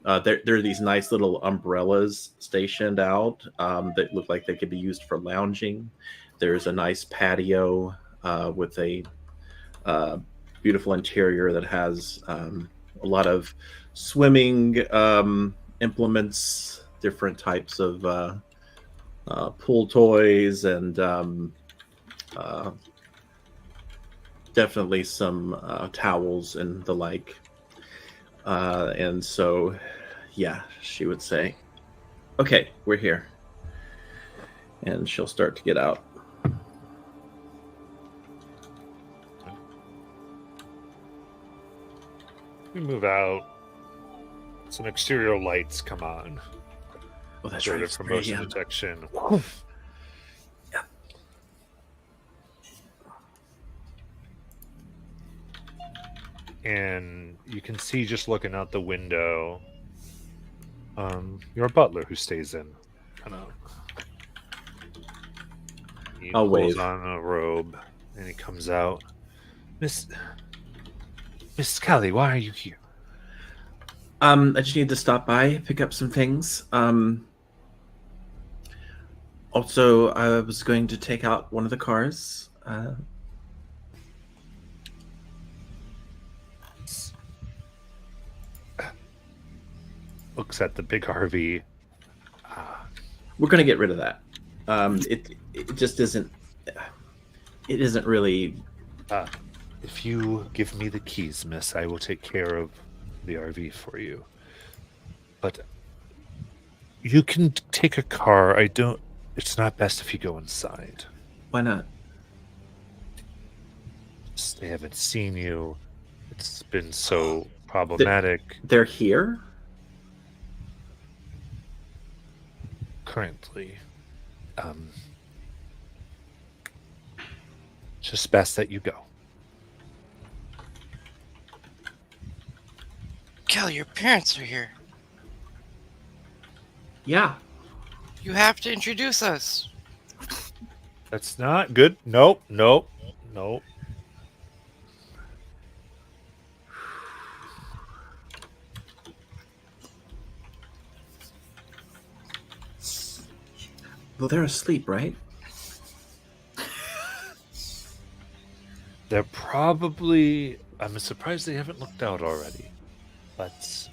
There are these nice little umbrellas stationed out that look like they could be used for lounging. There's a nice patio with a beautiful interior that has a lot of swimming implements, different types of pool toys, and definitely some towels and the like. And so, yeah, she would say, "Okay, we're here," and she'll start to get out. We move out. Some exterior lights come on. Oh, that's Sort right. of it's for 3 motion a.m. detection. Yeah. And you can see just looking out the window, your butler who stays in. Kind of. He I'll pulls wave. on a robe, and he comes out. Miss Kelly, why are you here? I just need to stop by, pick up some things. Also, I was going to take out one of the cars. Looks at the big RV. We're going to get rid of that. It just isn't. It isn't really. If you give me the keys, miss, I will take care of the RV for you. But you can take a car. It's not best if you go inside. Why not? They haven't seen you. It's been so problematic They're here. currently. Just best that you go. Kelly, your parents are here. Yeah. You have to introduce us. That's not good. Nope. Well, they're asleep, right? They're probably. I'm surprised they haven't looked out already. But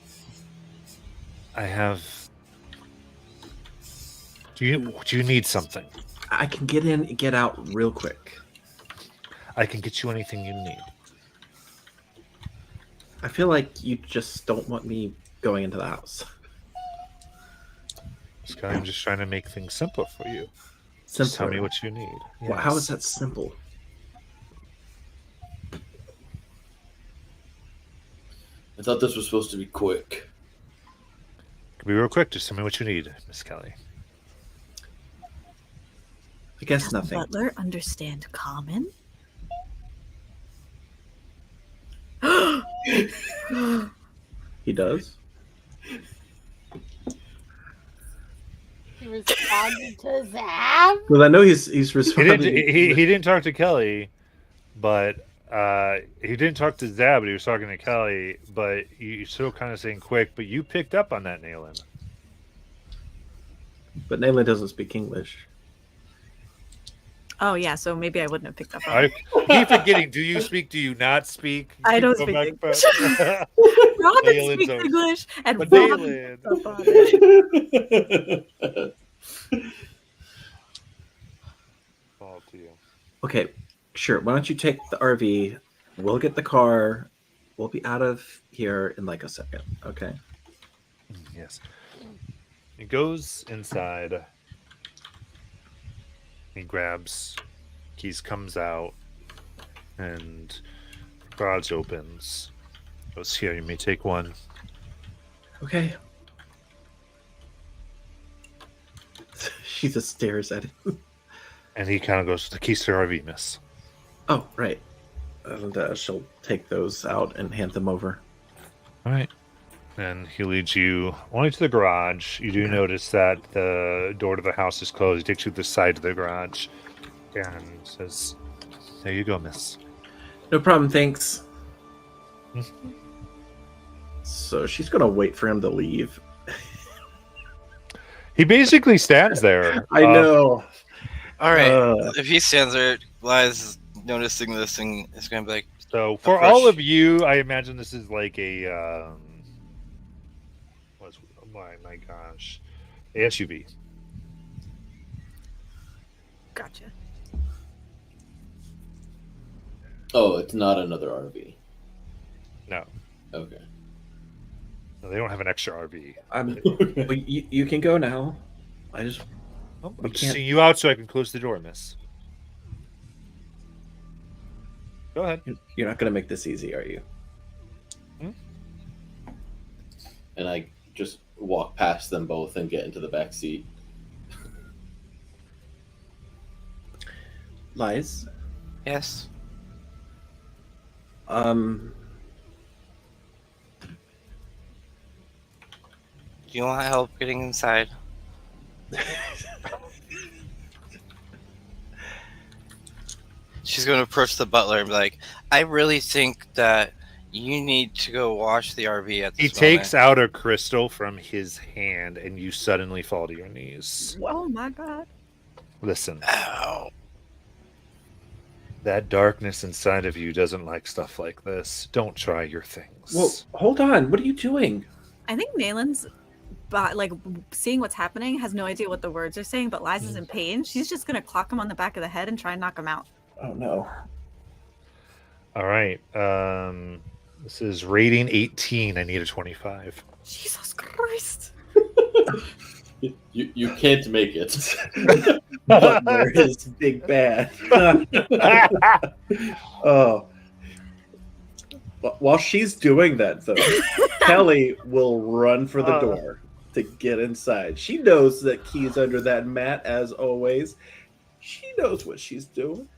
I have. Do you need something? I can get in and get out real quick. I can get you anything you need. I feel you just don't want me going into the house. Scott, I'm just trying to make things simpler for you. Simpler. Just tell me what you need. Well, how Yes. is that simple? I thought this was supposed to be quick. Can be real quick. Just tell me what you need, Miss Kelly. I guess Does nothing. Butler understand common? He does. He responded to Zab. Well, I know he's He responding. didn't. He didn't talk to Kelly, but he didn't talk to Zab. But he was talking to Kelly. But you're still kind of saying quick. But you picked up on that, Nayland. But Nayland doesn't speak English. Oh yeah, so maybe I wouldn't have picked up on I it. keep forgetting. Do you speak? Do you not speak? I don't Go speak back- English. Robin Robin Nayland's speaks over. English, and But Robin Nayland. picks up on it. All to you. Okay, sure. Why don't you take the RV? We'll get the car. We'll be out of here in like a second. Okay. Yes. He goes inside. He grabs keys, comes out, and the garage opens. Goes, here, you may take one. Okay. She just stares at him. And he kind of goes, the keys to your RV, miss. Oh, right. And she'll take those out and hand them over. All right. And he leads you only to the garage. You do notice that the door to the house is closed. He takes you to the side of the garage and says, there you go, miss. No problem, thanks. Hmm. So she's going to wait for him to leave. He basically stands there. I know. All right. Uh, If he stands there, Lies noticing this and is going to be like, So for Approach. all of you, I imagine this is like a what's my gosh, a SUV. Gotcha. Oh, it's not another RV. No, Okay. no, they don't have an extra RV. well, you can go now. I just Oh, We I'm just can't- seeing you out so I can close the door, miss. Go ahead. you're not going to make this easy, are you? And I just walk past them both and get into the back seat. Lies. yes. Um, Do you want help getting inside? She's going to approach the butler and be like, I really think that you need to go wash the RV at this He takes out a crystal from his hand, and you suddenly fall to your knees. Oh my god. Listen, Ow. that darkness inside of you doesn't like stuff like this. Don't try your things. well, hold on. What are you doing? I think Nayland's like seeing what's happening, has no idea what the words are saying, but Liza's in pain. She's just gonna clock him on the back of the head and try and knock him out. Oh, no. All right. This is rating 18. I need a 25. Jesus Christ. You can't make it. Butler is big bad. Oh. While she's doing that, though, Kelly will run for the door to get inside. She knows that Key's under that mat, as always. She knows what she's doing.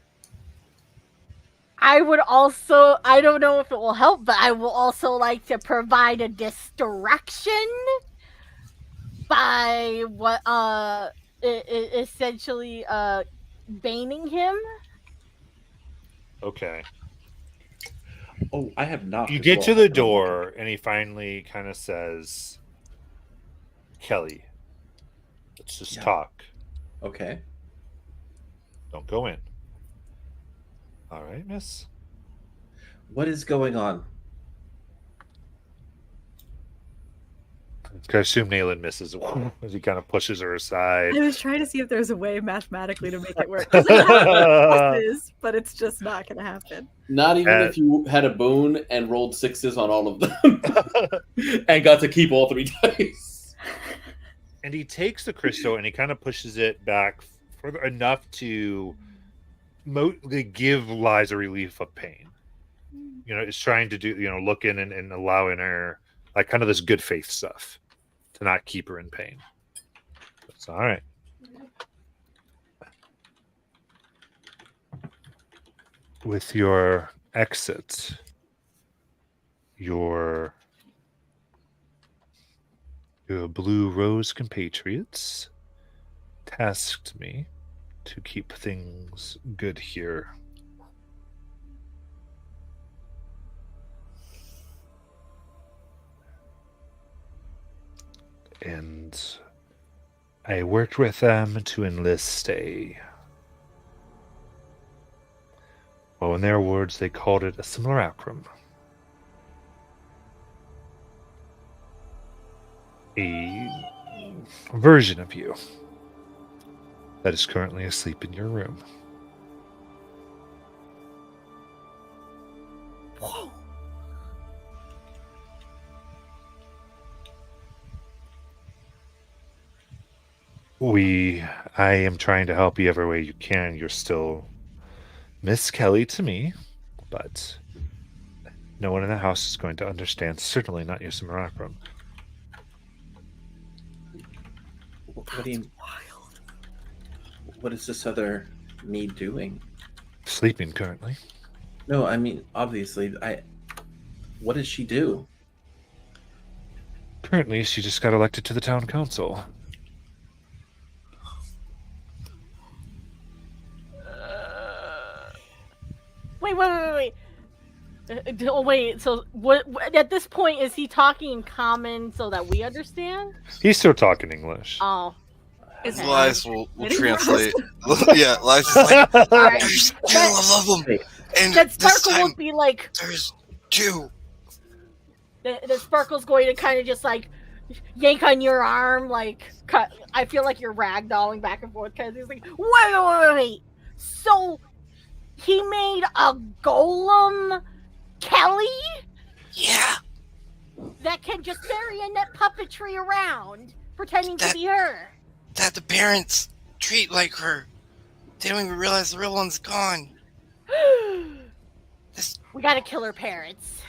I would also, I don't know if it will help, but I will also like to provide a distraction by essentially baning him. Okay. Oh, I have not. You get to the door, and he finally kind of says, Kelly, let's just Yeah. talk. Okay. Don't go in. All right, miss. What is going on? I assume Nayland misses as he kind of pushes her aside. I was trying to see if there's a way mathematically to make it work. Because I have pluses, but it's just not going to happen. Not even if you had a boon and rolled sixes on all of them and got to keep all 3 dice. And he takes the crystal and he kind of pushes it back further enough to give Liza relief of pain. You know, it's trying to do, look in and allowing her, like, kind of this good faith stuff to not keep her in pain. It's all right. With your exit, your Blue Rose compatriots tasked me to keep things good here. And I worked with them to enlist well, in their words, they called it a simulacrum. A version of you that is currently asleep in your room. Whoa. I am trying to help you every way you can. You're still Miss Kelly to me, but no one in the house is going to understand. Certainly not your simulacrum. What do you? Wild. What is this other me doing? Sleeping currently. No, I mean obviously. What does she do? Currently, she just got elected to the town council. Wait. Oh, wait. So, what? At this point, is he talking in common so that we understand? He's still talking English. Oh, Is Lies will Getting translate. Yeah, Lies is like, alright. there's 2 of them. And Then this Sparkle time, will be like, there's 2. the Sparkle's going to kind of just like yank on your arm, like I feel like you're ragdolling back and forth because he's like, wait. So he made a golem, Kelly, Yeah. that can just marionette puppetry around, pretending to That- be her. That the parents treat like her. They don't even realize the real one's gone. We gotta kill her parents.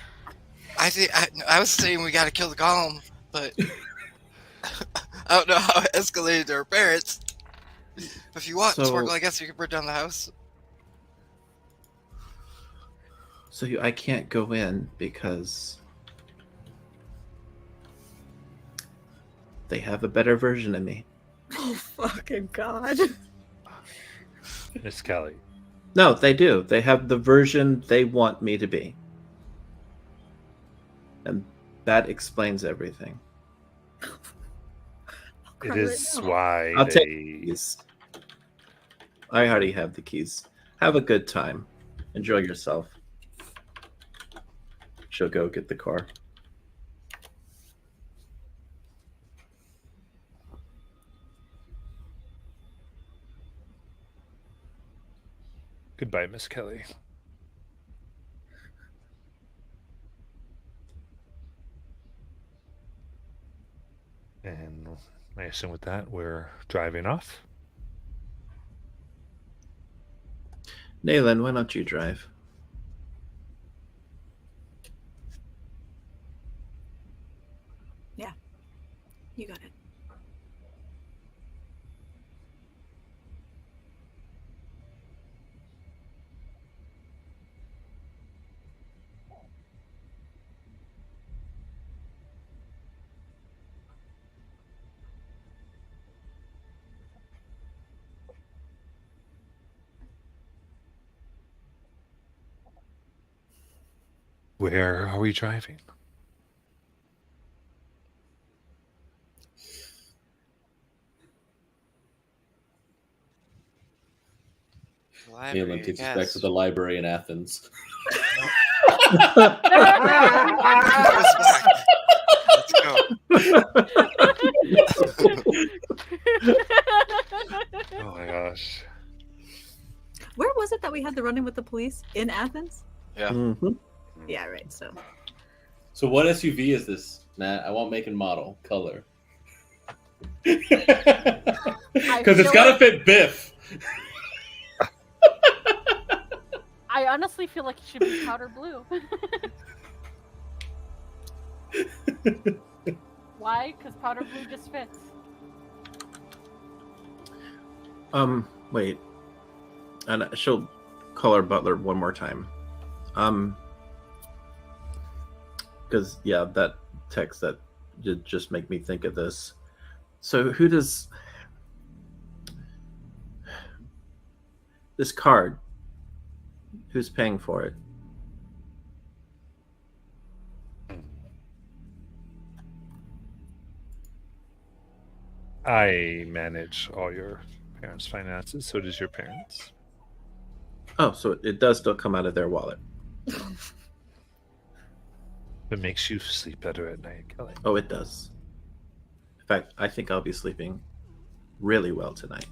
I was saying we gotta kill the golem, but I don't know how it escalated to her parents. If you want, So- Sparkle, I guess you can burn down the house. So I can't go in because they have a better version of me. Oh, fucking God. Miss Kelly. No, they do. They have the version they want me to be. And that explains everything. It is why I'll take they... keys. I already have the keys. Have a good time. Enjoy yourself. She'll go get the car. Goodbye, Miss Kelly. And I assume with that, we're driving off. Nayland, why don't you drive? You got it. Where are we driving? Nealon takes us back to the library in Athens. Let's go. Oh my gosh. Where was it that we had the run-in with the police? In Athens? Yeah. Mhm. Yeah, right. So So what SUV is this, Matt? I want make and model, color. Because it's feel got to like- fit Biff. I honestly feel like it should be powder blue. Why? Because powder blue just fits. Wait. And she'll call her butler one more time. Because, yeah, that text that did just make me think of this. So who does... This card, who's paying for it? I manage all your parents' finances. So does your parents. Oh, so it does still come out of their wallet. It makes you sleep better at night, Kelly. Oh, it does. In fact, I think I'll be sleeping really well tonight.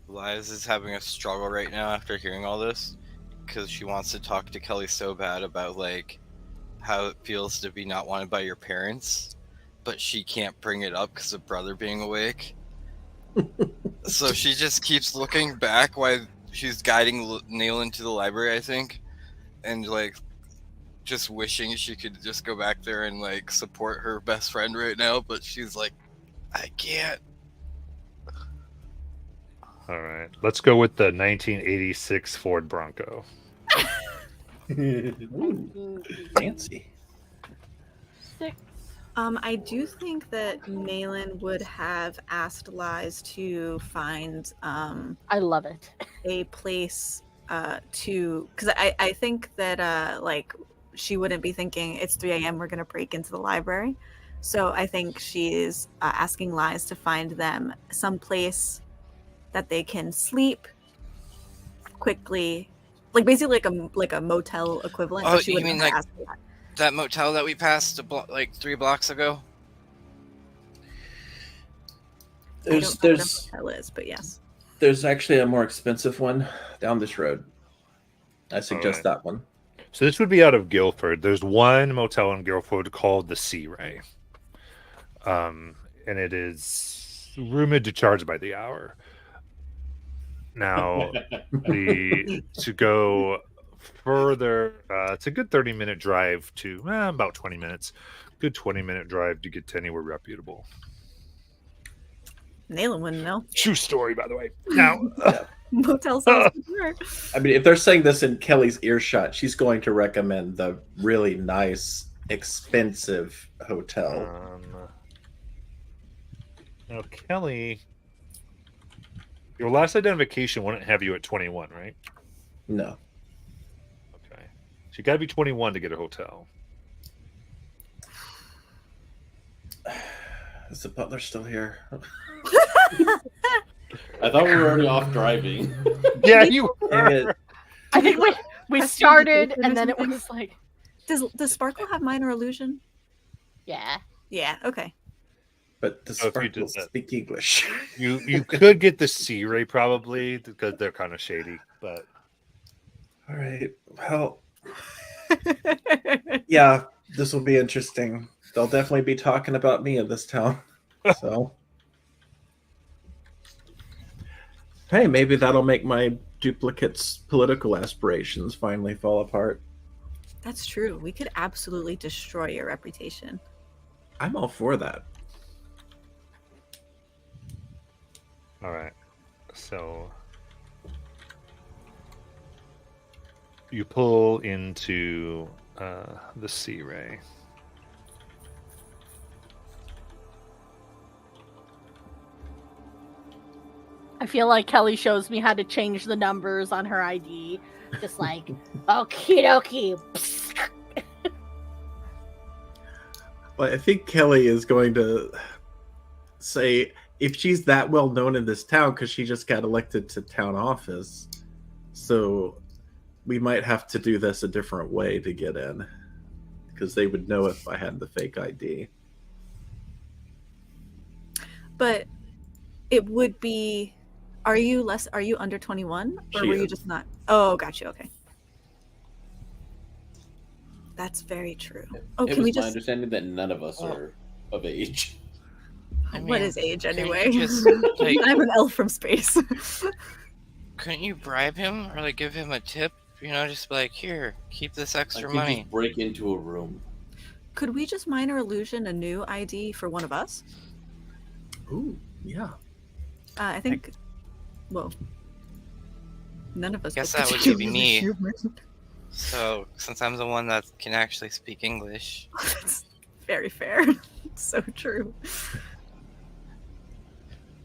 Liz is having a struggle right now after hearing all this because she wants to talk to Kelly so bad about like how it feels to be not wanted by your parents, but she can't bring it up because of brother being awake. So she just keeps looking back while she's guiding Nealon to the library, I think, and like just wishing she could just go back there and like support her best friend right now, but she's like, I can't. All right. Let's go with the 1986 Ford Bronco. Ooh, fancy. 6. I do think that Malin would have asked Liz to find I love it. a place to, because I think that like she wouldn't be thinking it's 3 a.m. we're gonna break into the library. So I think she's asking Liz to find them some place that they can sleep quickly, like basically like a motel equivalent. Oh, so she you wouldn't mean have like asked for that. that motel that we passed like 3 blocks ago? I don't know what a There's motel is, but yes. There's actually a more expensive one down this road. I suggest that one. So this would be out of Guilford. There's one motel in Guilford called the Sea Ray. And it is rumored to charge by the hour. Now, to go further, it's a good 30-minute drive to about 20 minutes. Good 20-minute drive to get to anywhere reputable. Nayla wouldn't know. True story, by the way. Now, Motel sounds good. I mean, if they're saying this in Kelly's earshot, she's going to recommend the really nice, expensive hotel. now Kelly, your last identification wouldn't have you at 21, right? No. Okay. So you got to be 21 to get a hotel. Is the butler still here? I thought we were already off driving. Yeah, you Dang were. it. I think we started and then it was like, Does Sparkle have minor illusion? yeah. Yeah. Okay. But the Oh, if you did sparkles that. speak English. You could get the Sea Ray probably because they're kind of shady, but All right. Well, yeah, this will be interesting. They'll definitely be talking about me in this town. So, hey, maybe that'll make my duplicate's political aspirations finally fall apart. That's true. We could absolutely destroy your reputation. I'm all for that. all right. So you pull into the Sea Ray. I feel like Kelly shows me how to change the numbers on her ID. Just like, okie dokie. Well, I think Kelly is going to say if she's that well known in this town because she just got elected to town office, so we might have to do this a different way to get in because they would know if I had the fake ID. But it would be. Are you under 21, or She were you is. just not? Oh, got you. Okay. That's very true. Oh, It can was we my just? understanding that none of us are of age. I What mean, is age couldn't anyway? you just, like, I'm an elf from space. couldn't you bribe him or like give him a tip? You know, just be like, here, keep this I extra could money. just break into a room. Could we just minor illusion a new ID for one of us? Ooh, yeah. I think. Well, none of us. Guess look that would particularly be me. human. So, since I'm the one that can actually speak English, That's very fair. So true.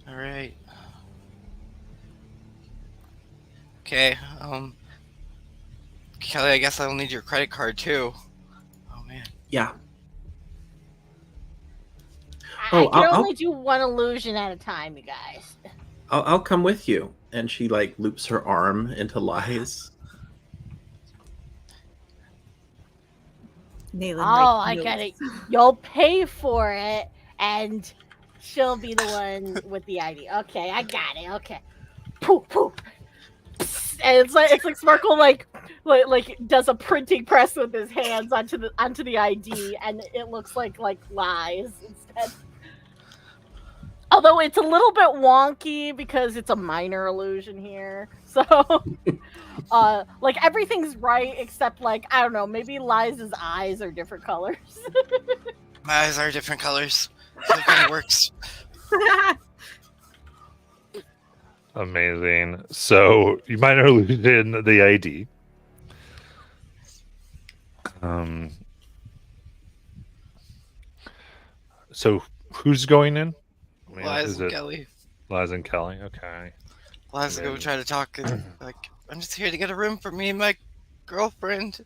all right. Okay. Kelly, I guess I'll need your credit card too. Oh man. Yeah. I Oh, can I'll- only do one illusion at a time, you guys. I'll come with you. And she like loops her arm into Lies. Nayland, Oh, like, I notes. get it. You'll pay for it, and she'll be the one with the ID. Okay, I got it. Okay. Poop, poop. And it's like Sparkle like does a printing press with his hands onto the ID, and it looks like Lies instead. Although it's a little bit wonky because it's a minor illusion here. So like everything's right except like I don't know, maybe Lies' eyes are different colors. My eyes are different colors. So it kind of works. Amazing. So you might illusion the ID. So who's going in? I mean, Lies is and it Kelly. Liza and Kelly? Okay. Lies go try to talk and like, I'm just here to get a room for me and my girlfriend.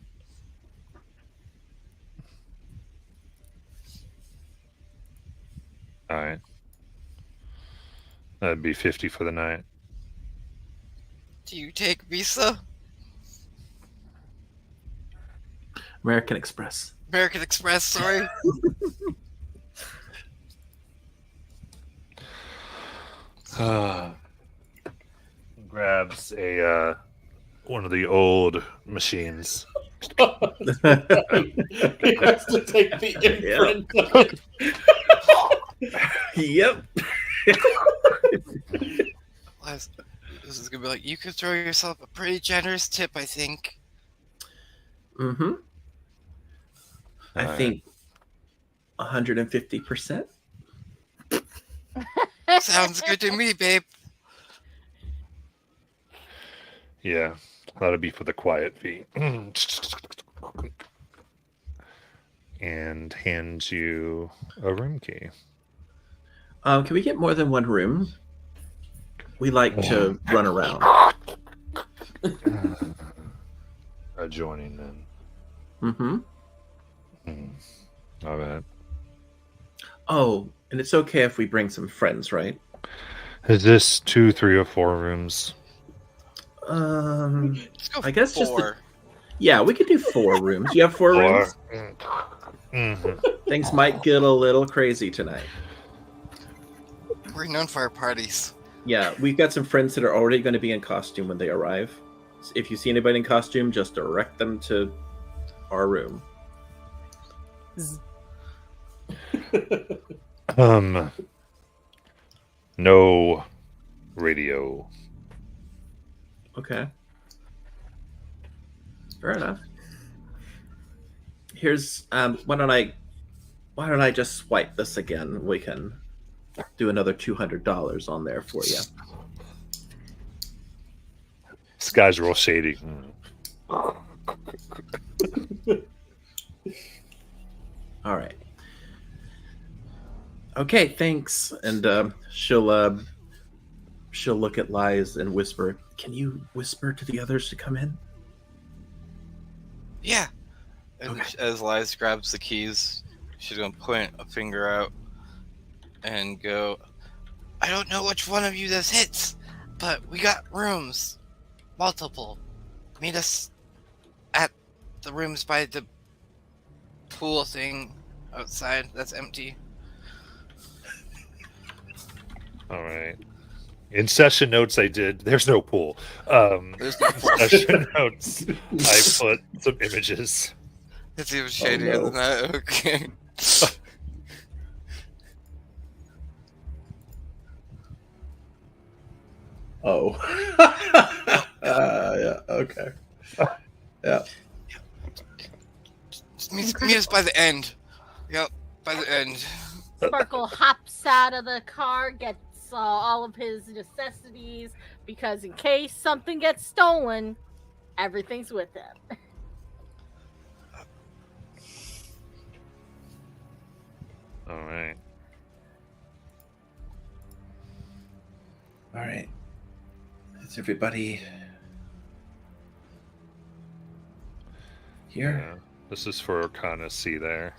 All right. That'd be 50 for the night. Do you take Visa? American Express. American Express, sorry. Grabs a one of the old machines. He has to take the imprint. Yep. Lies, this is gonna be like, you could throw yourself a pretty generous tip, I think. Mm-hmm. I Alright. think 150%. Sounds good to me, babe. Yeah, that'll be for the quiet fee. And hands you a room key. Can we get more than one room? We like to run around. Adjoining then. Mm-hmm. All right. Oh, and it's okay if we bring some friends, right? Is this 2, 3, or 4 rooms? Let's go I guess just the- 4. Yeah, we could do 4 rooms. You have 4 rooms? Mhm. Things might get a little crazy tonight. We're known for our parties. Yeah, we've got some friends that are already going to be in costume when they arrive. So if you see anybody in costume, just direct them to our room. No radio. Okay. Fair enough. Here's why don't I just swipe this again? We can do another $200 on there for you. This guy's real shady. All right. Okay, thanks. And she'll look at Lies and whisper, "Can you whisper to the others to come in?" Yeah. And Okay. as Lies grabs the keys, She's gonna point a finger out and go, I don't know which one of you this hits, but we got rooms. Multiple. Meet us at the rooms by the pool thing outside that's empty. All right. In session notes, I did. There's no pool. There's no pool. Session notes, I put some images. It's even shadier no. than that. Okay. Oh. Yeah. Okay. Yeah. Just meet us by the end. Yep, by the end. Sparkle hops out of the car, gets all of his necessities, because in case something gets stolen, everything's with him. All right. All right. Is everybody here? Yeah. This is for Arcana C there.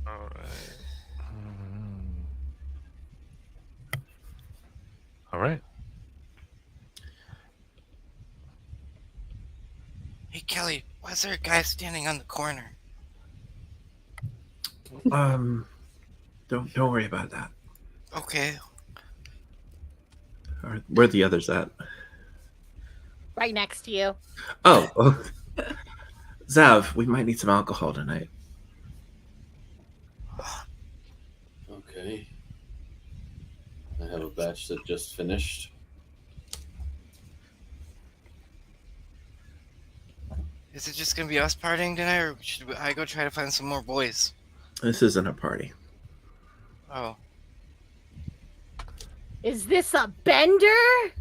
All right. All right. Hey, Kelly, why is there a guy standing on the corner? Don't worry about that. Okay. Where are the others at? Right next to you. Oh, Zav, we might need some alcohol tonight. Okay. I have a batch that just finished. Is it just gonna be us partying tonight, or should I go try to find some more boys? This isn't a party. Oh. Is this a bender?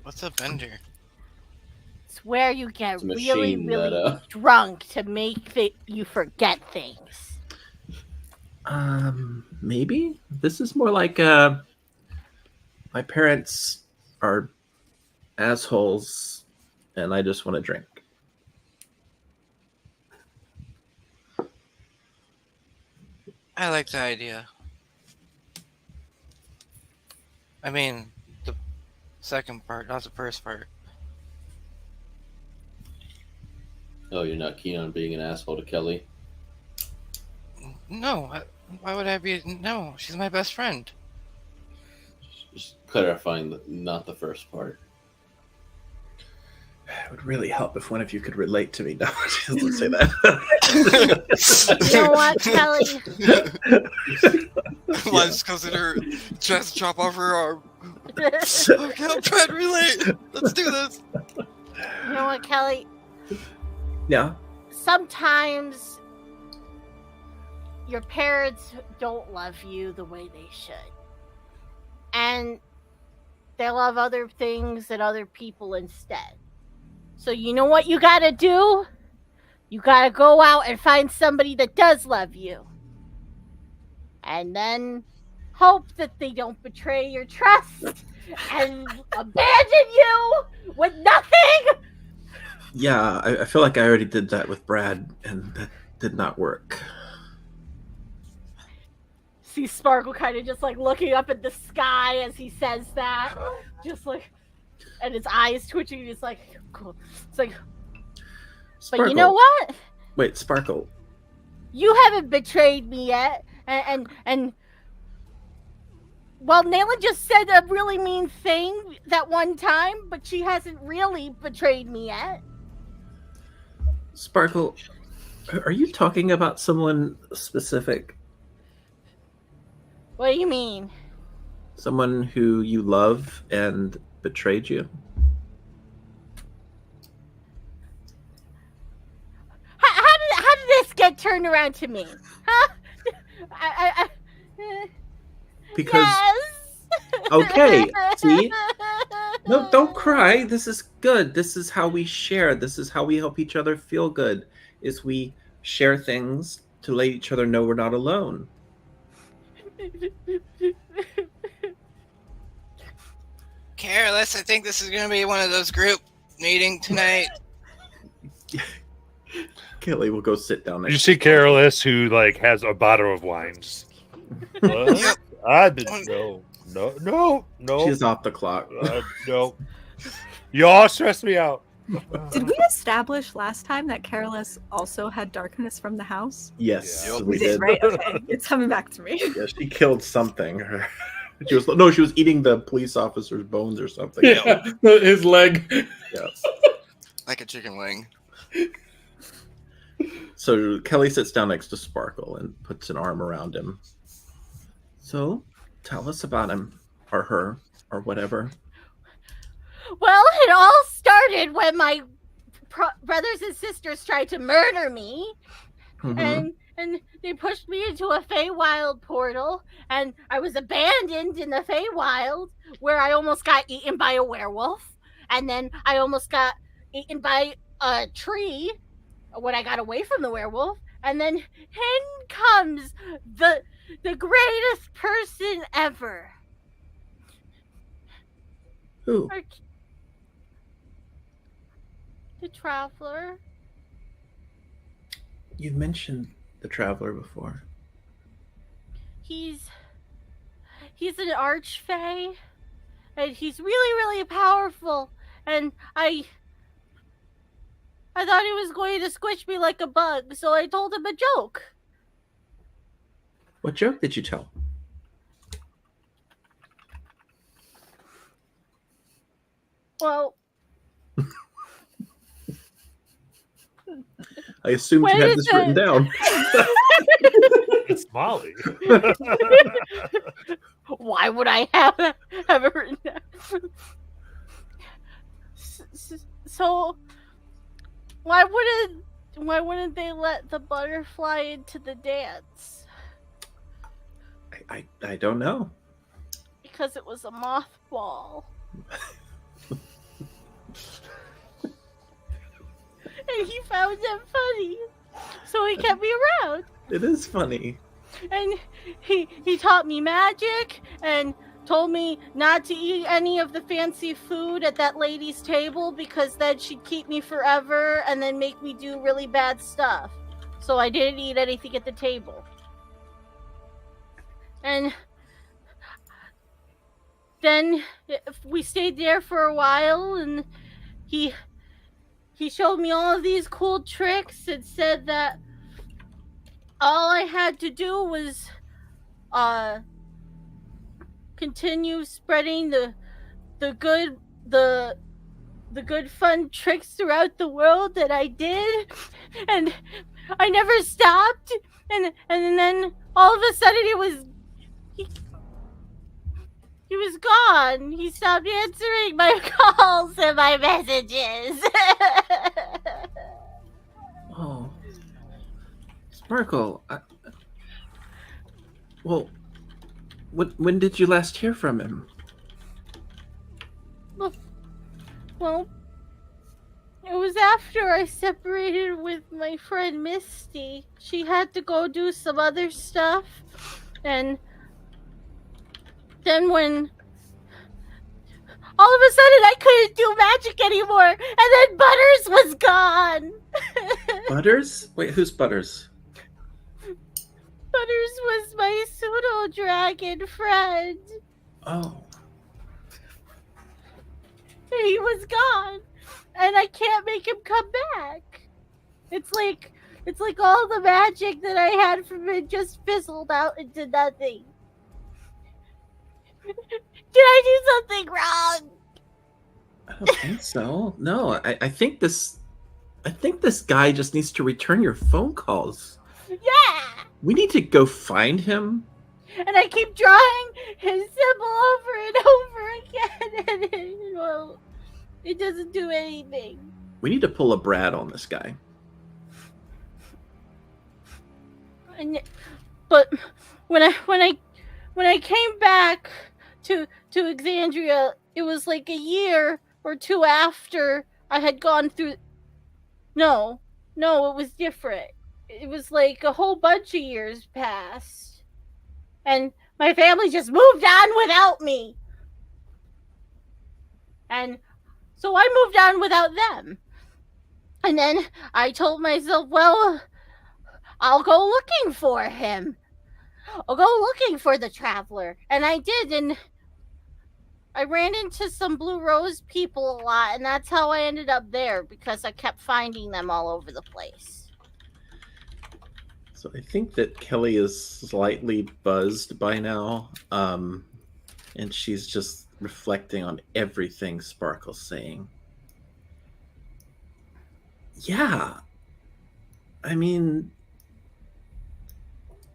What's a bender? It's where you get It's a really, machine really that, drunk to make you forget things. Maybe this is more like my parents are assholes, and I just want to drink. I like the idea. I mean, the second part, not the first part. Oh, you're not keen on being an asshole to Kelly? No, why would I be? No, she's my best friend. Just clarifying that, not the first part. It would really help if one of you could relate to me. No, she doesn't say that. You know what, Kelly? Why just goes in her chest, chop off her arm. Okay, I'm trying to relate. Let's do this. You know what, Kelly? Yeah. Sometimes your parents don't love you the way they should. And they love other things and other people instead. So you know what you gotta do? You gotta go out and find somebody that does love you. And then hope that they don't betray your trust and abandon you with nothing. Yeah, I feel like I already did that with Brad, and that did not work. See Sparkle kind of just like looking up at the sky as he says that. Just like, and his eyes twitching. He's like, cool. It's like, Sparkle. but you know what? Wait, Sparkle. You haven't betrayed me yet. And well, Nayla just said a really mean thing that one time, but she hasn't really betrayed me yet. Sparkle, are you talking about someone specific? What do you mean? Someone who you love and betrayed you? How did this get turned around to me? Huh? Because Yes. Okay, see? No, don't cry. This is good. This is how we share. This is how we help each other feel good. Is we share things to let each other know we're not alone. Careless, I think this is gonna be one of those group meeting tonight. Kelly will go sit down You next. see Carolus, who like has a bottle of wine. Just, what? Yep. I didn't know. No. She's off the clock. No. You all stress me out. Did we establish last time that Carolus also had darkness from the house? Yes, Yeah. we did. Right? Okay. It's coming back to me. Yeah, she killed something. She was eating the police officer's bones or something. Yeah, his leg. Yeah. Like a chicken wing. So Kelly sits down next to Sparkle and puts an arm around him. So, tell us about him, or her, or whatever. Well, it all started when my brothers and sisters tried to murder me, Mhm. and they pushed me into a Feywild portal, and I was abandoned in the Feywild, where I almost got eaten by a werewolf, and then I almost got eaten by a tree when I got away from the werewolf, and then in comes the greatest person ever. Who? The Traveler. You've mentioned the Traveler before. He's an archfey, and he's really, really powerful. And I thought he was going to squish me like a bug, so I told him a joke. What joke did you tell? Well, I assumed you When had is this written it? down. It's Molly. why would I have it written down? So, why wouldn't they let the butterfly into the dance? I don't know. Because it was a mothball. And he found it funny, so he kept me around. It is funny. And he taught me magic and told me not to eat any of the fancy food at that lady's table because then she'd keep me forever and then make me do really bad stuff. So I didn't eat anything at the table. And then we stayed there for a while, and he showed me all of these cool tricks and said that all I had to do was continue spreading the good fun tricks throughout the world that I did, and I never stopped, and then all of a sudden he was gone. He stopped answering my calls and my messages. Oh. Sparkle. Well, when did you last hear from him? Well, it was after I separated with my friend Misty. She had to go do some other stuff, and then when all of a sudden I couldn't do magic anymore, and then Butters was gone. Butters? Wait, who's Butters? Butters was my pseudo dragon friend. Oh. And he was gone, and I can't make him come back. It's like all the magic that I had from it just fizzled out into nothing. Did I do something wrong? I don't think so. No, I think this guy just needs to return your phone calls. Yeah. We need to go find him. And I keep drawing his symbol over and over again, and it doesn't do anything. We need to pull a Brad on this guy. But when I came back to Exandria, it was like a year or two after I had gone through. No, it was different. It was like a whole bunch of years passed, and my family just moved on without me. And so I moved on without them. And then I told myself, well, I'll go looking for him. I'll go looking for the traveler. And I did, and I ran into some Blue Rose people a lot, and that's how I ended up there, because I kept finding them all over the place. So I think that Kelly is slightly buzzed by now, and she's just reflecting on everything Sparkle's saying. Yeah, I mean,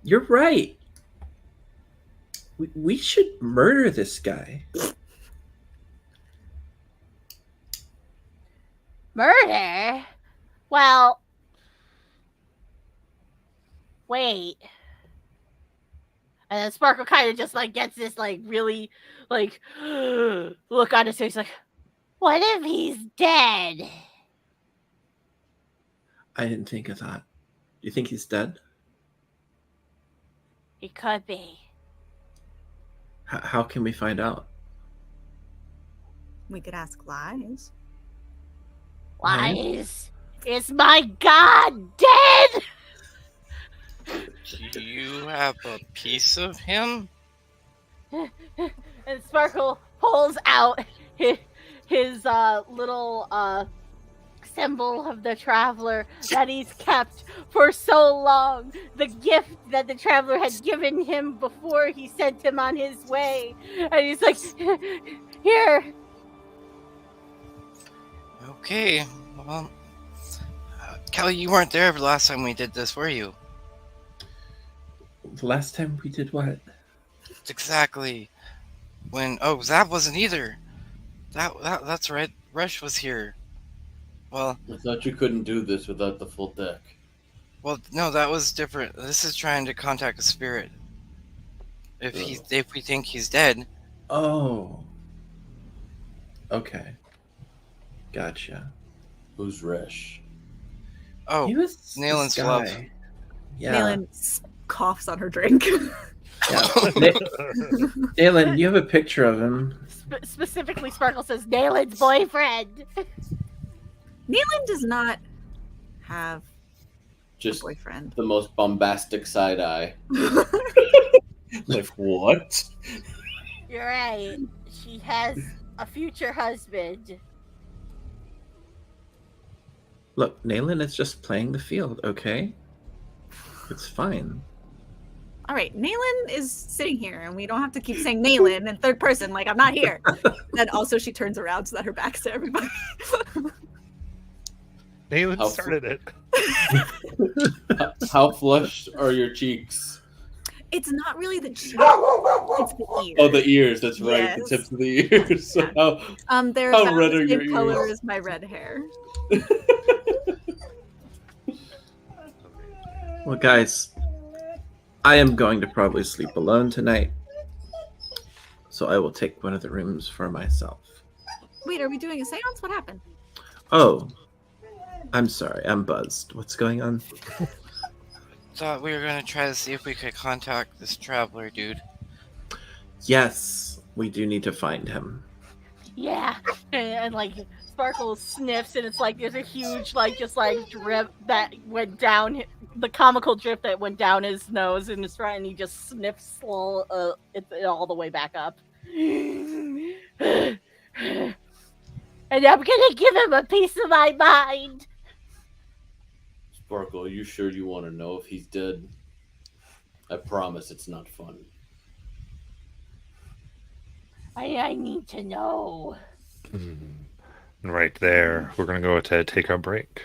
you're right. We should murder this guy. Murder? Well, wait. And then Sparkle kind of just like gets this like really like look on his face like, what if he's dead? I didn't think of that. You think he's dead? He could be. How can we find out? We could ask lies. Lies. Is my god dead? Do you have a piece of him? And Sparkle pulls out his little symbol of the traveler that he's kept for so long. The gift that the traveler had given him before he sent him on his way. And he's like, here. Okay, well, Kelly, you weren't there the last time we did this, were you? The last time we did what? Exactly. Zap wasn't either. That's right. Rush was here. Well, I thought you couldn't do this without the full deck. well, no, that was different. This is trying to contact a spirit. If we think he's dead. Oh. Okay. Gotcha. Who's Resh? Oh, He was Nalen's this love. guy. Yeah. Nayland coughs on her drink. Yeah. Nayland, you have a picture of him. Specifically, Sparkle says, Nalen's boyfriend. Nayland does not have a Just boyfriend. the most bombastic side eye. Like what? You're right. She has a future husband. Look, Nayland is just playing the field, okay? It's fine. All right, Nayland is sitting here, and we don't have to keep saying Nayland in third person like I'm not here. And also, she turns around so that her back's to everybody. Nayland How started it. How flushed are your cheeks? It's not really the cheek; it's the ear. Oh, the ears. That's right. Yes. The tips of the ears. So They're how about red the are same your color ears? as my red hair. Well, guys, I am going to probably sleep alone tonight. So I will take one of the rooms for myself. Wait, are we doing a seance? What happened? Oh, I'm sorry. I'm buzzed. What's going on? Thought we were gonna try to see if we could contact this traveler dude. Yes, we do need to find him. Yeah. And like, Sparkle sniffs, and it's like there's a huge, like, just like drip that went down, the comical drip that went down his nose and his front, and he just sniffs it all the way back up. And I'm gonna give him a piece of my mind. Sparkle, are you sure you want to know if he's dead? I promise it's not fun. I need to know. And right there, we're going to go to take our break.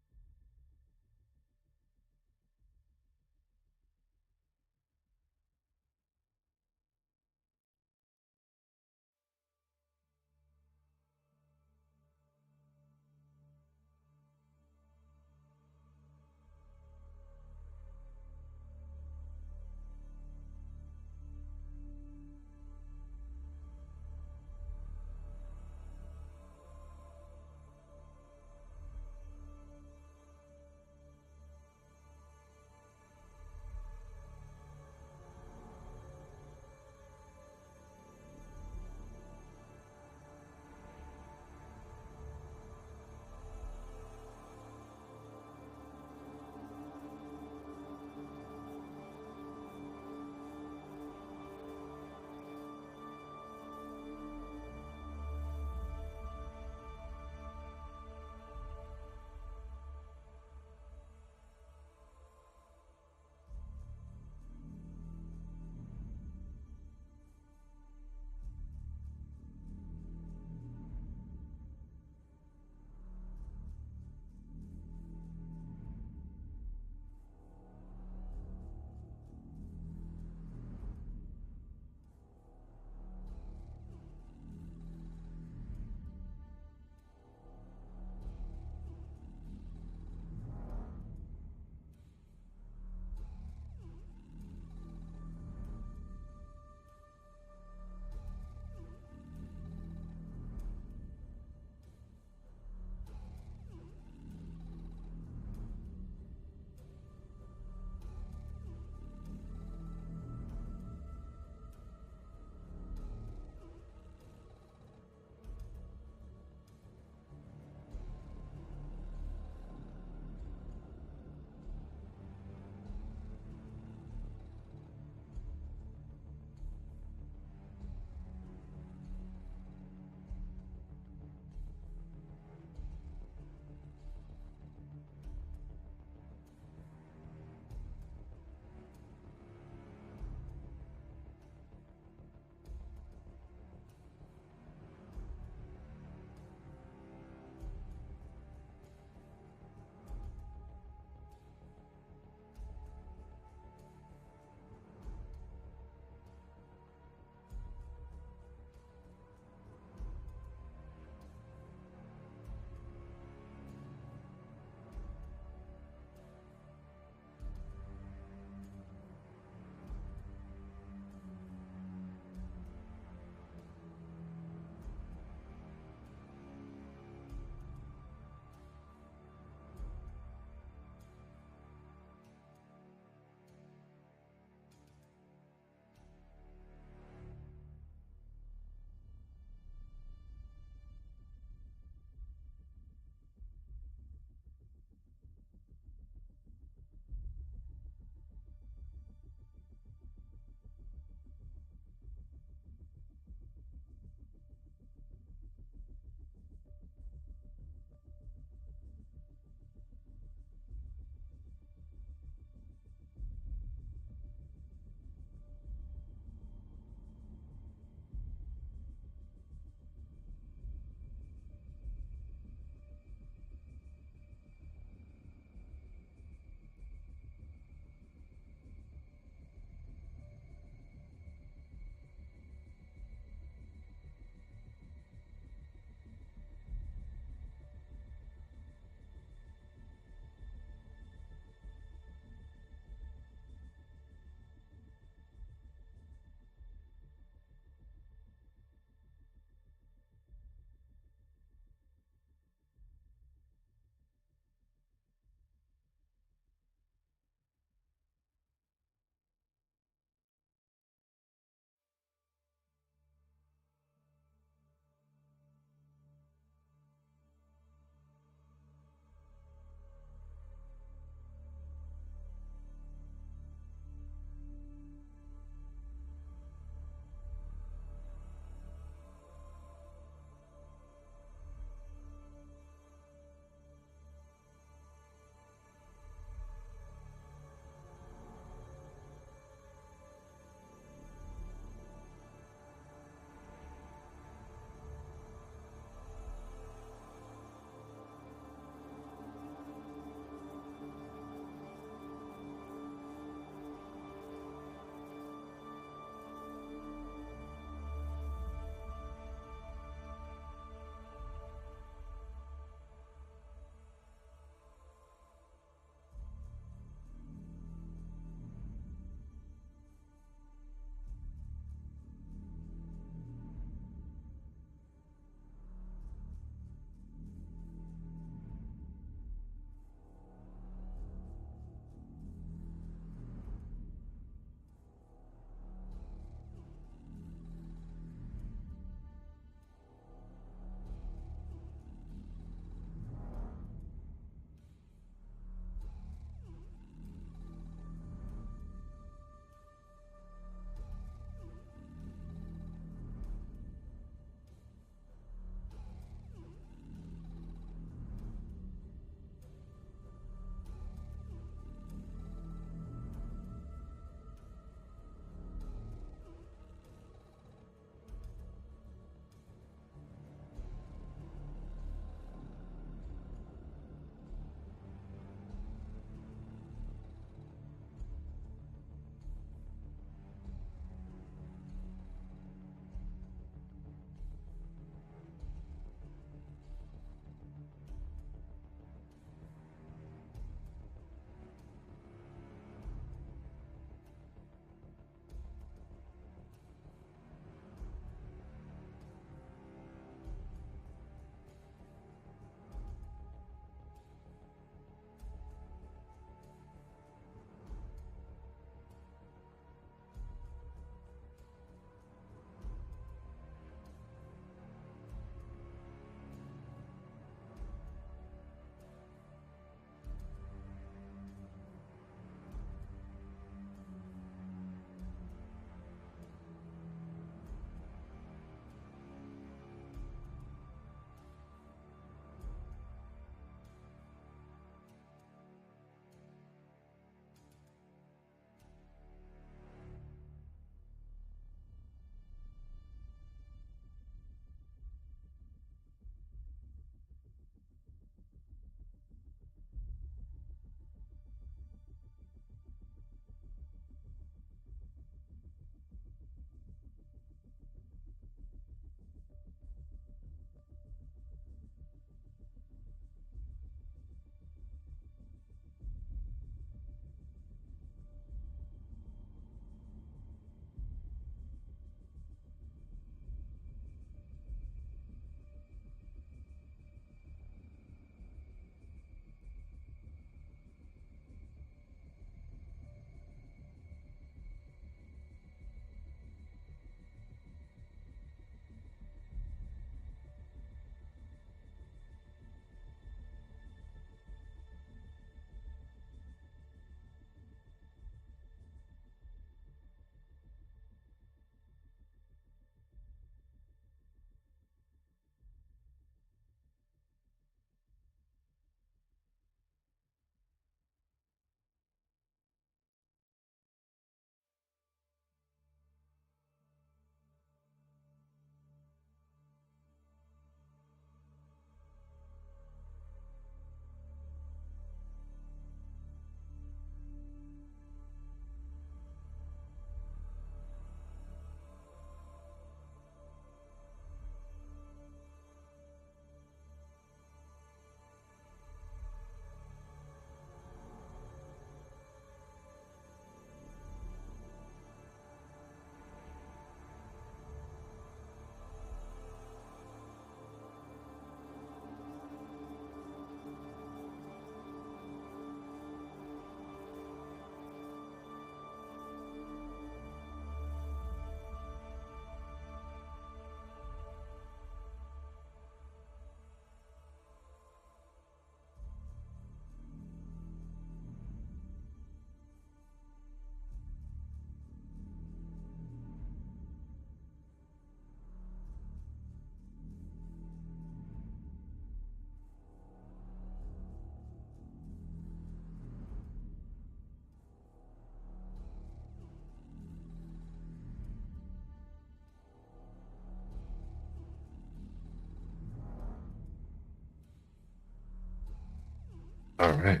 All right.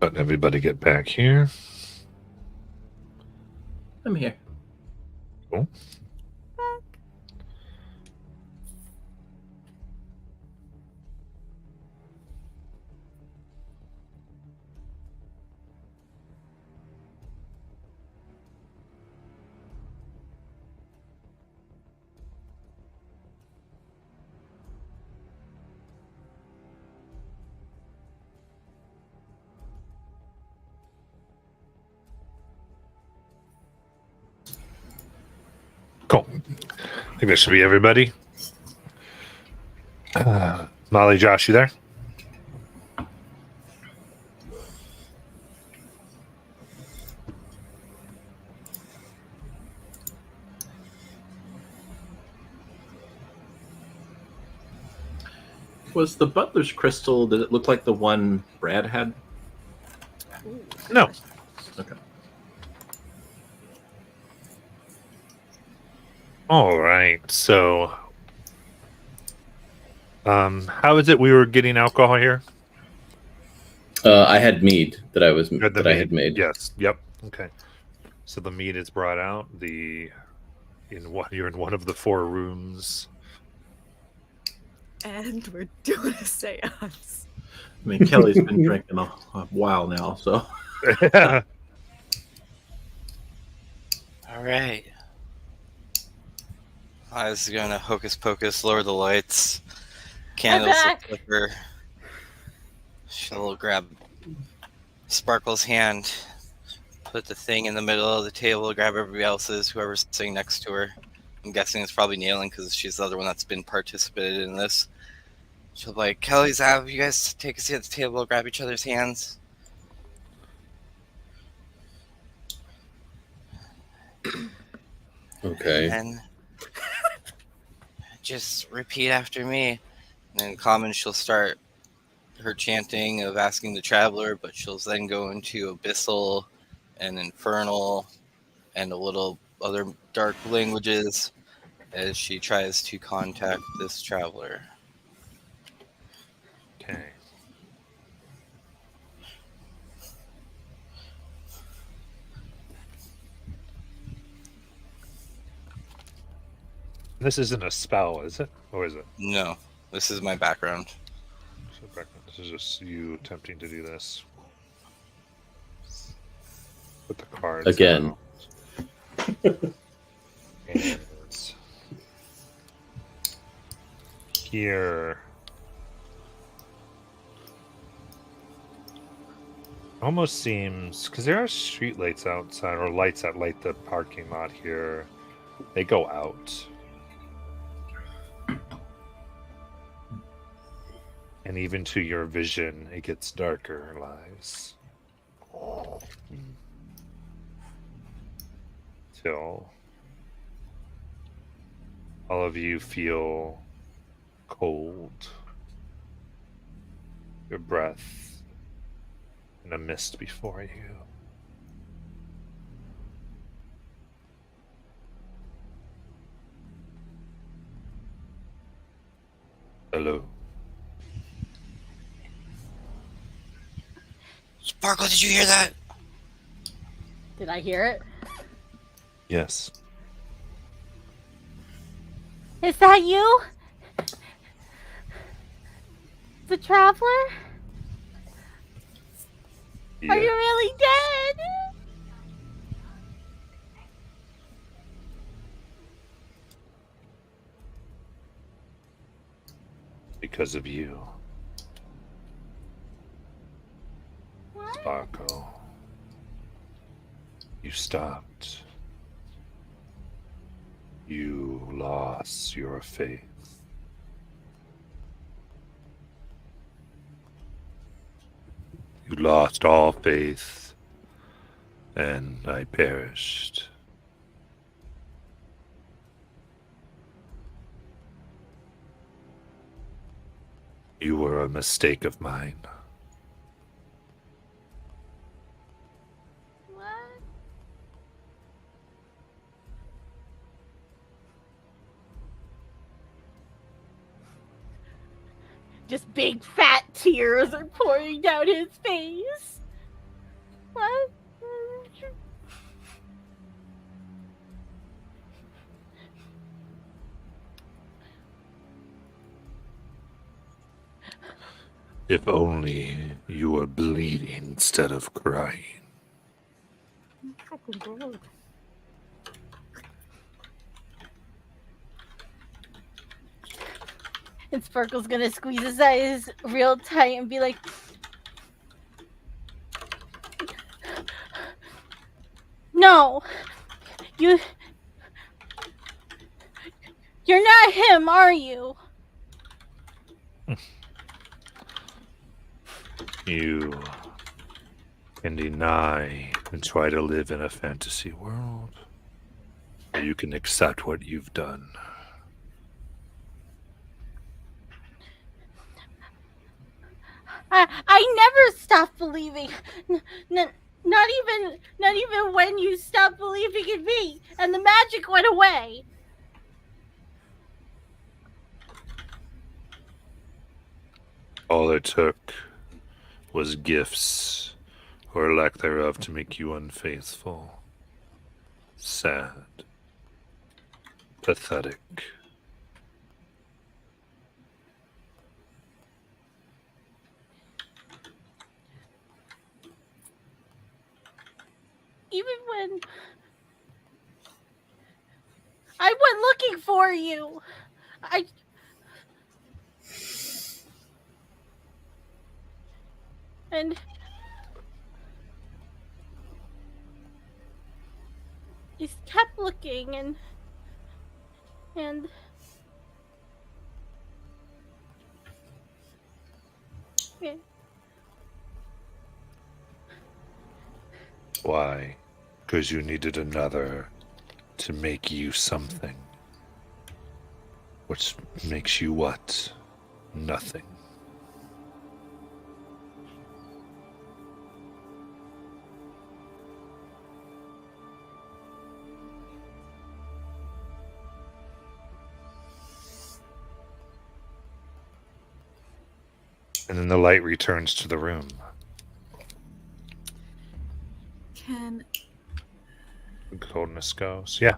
Let everybody get back here. I'm here. Cool. Cool. I think that should be everybody. Molly, Josh, you there? Was the butler's crystal, did it look like the one Brad had? No. Okay. All right. So, how is it we were getting alcohol here? I had mead that I was You had the that I mead. had made. Yes. Yep. Okay. So the meat is brought out. You're in one of the 4 rooms. And we're doing a seance. I mean, Kelly's been drinking a while now, so. All right. I was gonna hocus pocus, lower the lights, candles will back. flicker. She'll grab Sparkle's hand, put the thing in the middle of the table, grab everybody else's, whoever's sitting next to her. I'm guessing it's probably Nailing because she's the other one that's been participated in this. She'll be like, Kelly's have you guys take a seat at the table, grab each other's hands. Okay. And just repeat after me. And in common, she'll start her chanting of asking the traveler, but she'll then go into abyssal and infernal and a little other dark languages as she tries to contact this traveler. Okay. This isn't a spell, is it? Or is it? No, this is my background. This is just you attempting to do this. Put the cards Again. out. And here. Almost seems because there are street lights outside or lights that light the parking lot here. They go out. And even to your vision, it gets darker, lies. Till all of you feel cold. Your breath in a mist before you. Hello. Sparkle, did you hear that? Did I hear it? Yes. Is that you? The traveler? Yeah. Are you really dead? Because of you. Sparkle. You stopped. You lost your faith. You lost all faith, and I perished You were a mistake of mine. What? Just big fat tears are pouring down his face. What? If only you were bleeding instead of crying. And Sparkle's gonna squeeze his eyes real tight and be like, "No, you're not him, are you?" You can deny and try to live in a fantasy world, or you can accept what you've done. I never stopped believing. Not even when you stopped believing in me and the magic went away. All it took was gifts, or lack thereof, to make you unfaithful, sad, pathetic. Even when I went looking for you, and just kept looking and yeah. Why? Because you needed another to make you something. Which makes you what? Nothing. And then the light returns to the room. Can The coldness goes. Yeah.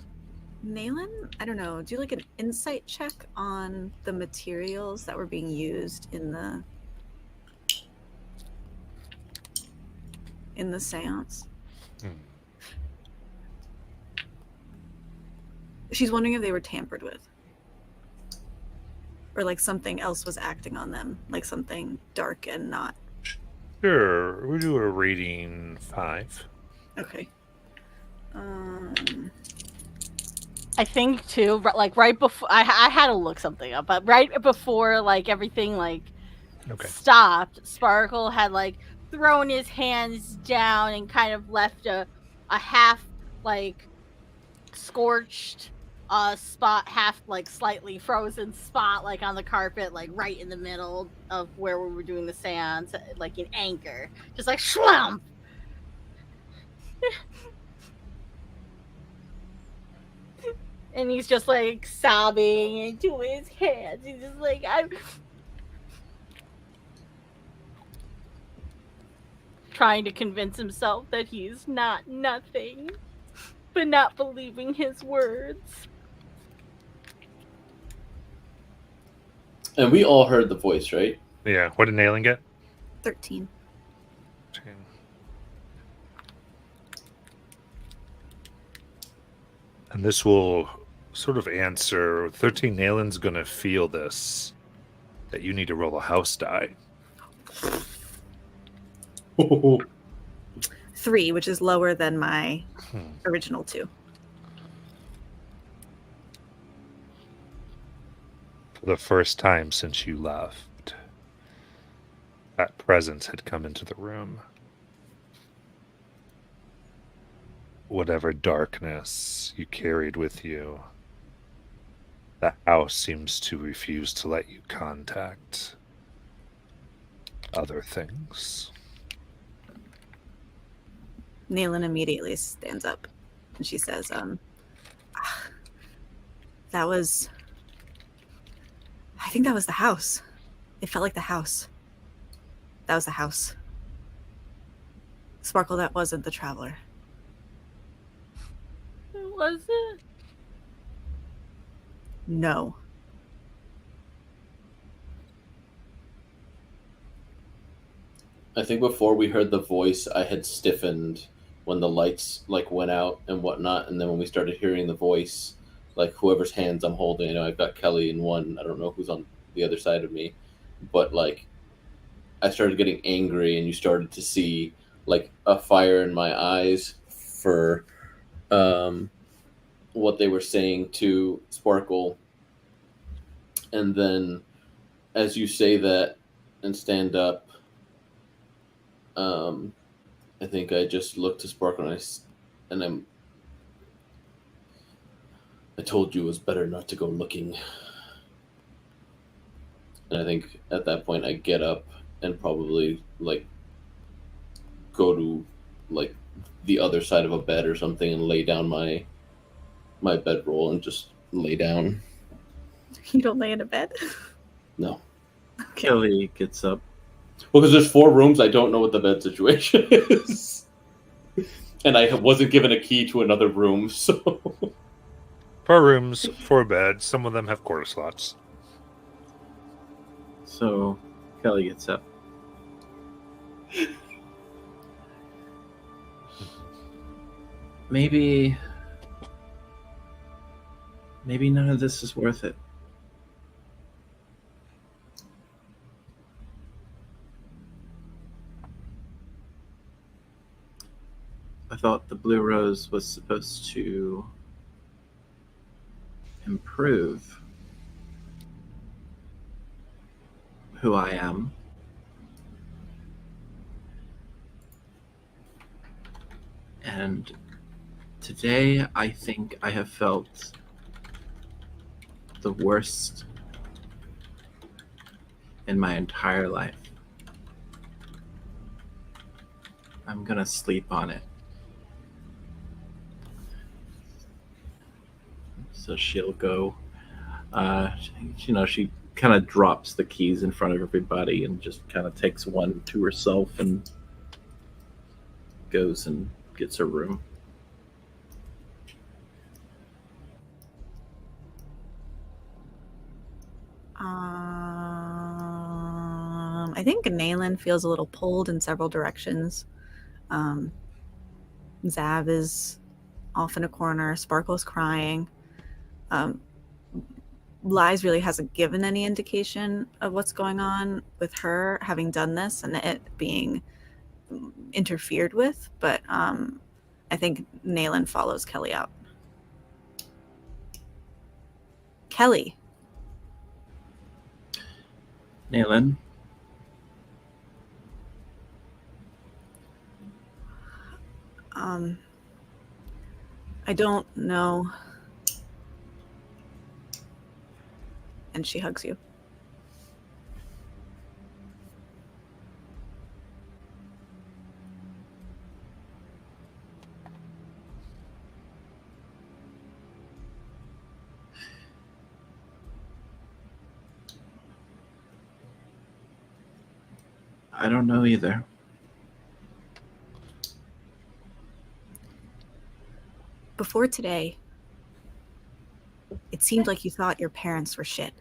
Nayland, I don't know, do like an insight check on the materials that were being used in the seance? Hmm. She's wondering if they were tampered with. Or like something else was acting on them, like something dark and not. Sure. We'll do a rating 5. Okay. I think too, like right before I had to look something up, but right before like everything like Okay. stopped, Sparkle had like thrown his hands down and kind of left a half like scorched spot, half like slightly frozen spot like on the carpet, like right in the middle of where we were doing the seance, like in anchor, just like shwamp. And he's just like sobbing into his hands. He's just like, I'm trying to convince himself that he's not nothing, but not believing his words. And we all heard the voice, right? Yeah. What did Nailing get? 13. And this will sort of answer. 13 Nalen's going to feel this, that you need to roll a house die. 3, which is lower than my Hmm. original 2. For the first time since you left, that presence had come into the room. Whatever darkness you carried with you, the house seems to refuse to let you contact. other things. Naylan immediately stands up and she says, that was... I think that was the house. It felt like the house. That was the house. Sparkle, that wasn't the traveler. Was it? No. I think before we heard the voice, I had stiffened when the lights like went out and whatnot, and then when we started hearing the voice, like whoever's hands I'm holding, you know, I've got Kelly in one. I don't know who's on the other side of me, but like I started getting angry, and you started to see like a fire in my eyes for what they were saying to Sparkle, and then as you say that and stand up. I think I just looked to Sparkle and I told you it was better not to go looking. And I think at that point I get up and probably like go to like the other side of a bed or something and lay down my bedroll and just lay down. You don't lay in a bed? No. Okay. Kelly gets up. Well, because there's 4 rooms, I don't know what the bed situation is. And I wasn't given a key to another room, so... 4 rooms, 4 beds. Some of them have quarter slots. So Kelly gets up. Maybe none of this is worth it. I thought the Blue Rose was supposed to improve who I am. And today I think I have felt the worst in my entire life. I'm gonna sleep on it. So she'll go, she kind of drops the keys in front of everybody and just kind of takes one to herself and goes and gets her room. I think Naylan feels a little pulled in several directions. Zav is off in a corner. Sparkle's crying. Lies really hasn't given any indication of what's going on with her having done this and it being interfered with, but I think Naylan follows Kelly out. Kelly. Naylan. I don't know. And she hugs you. I don't know either. Before today, it seemed like you thought your parents were shit.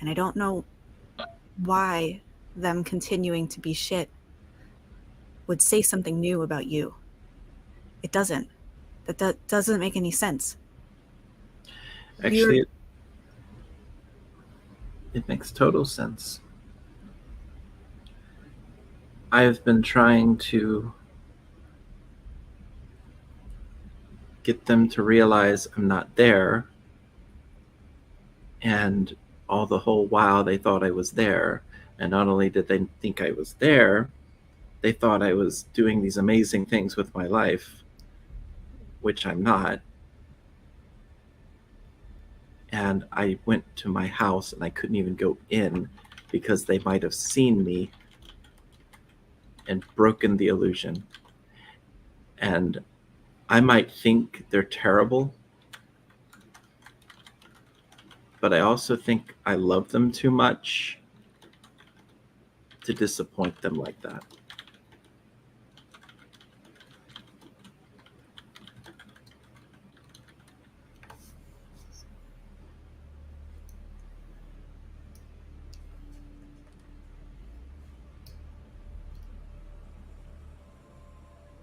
And I don't know why them continuing to be shit would say something new about you. It doesn't. That doesn't make any sense. Actually, it makes total sense. I've been trying to get them to realize I'm not there, and all the whole while they thought I was there, and not only did they think I was there, they thought I was doing these amazing things with my life, which I'm not. And I went to my house and I couldn't even go in because they might have seen me and broken the illusion. And I might think they're terrible, but I also think I love them too much to disappoint them like that.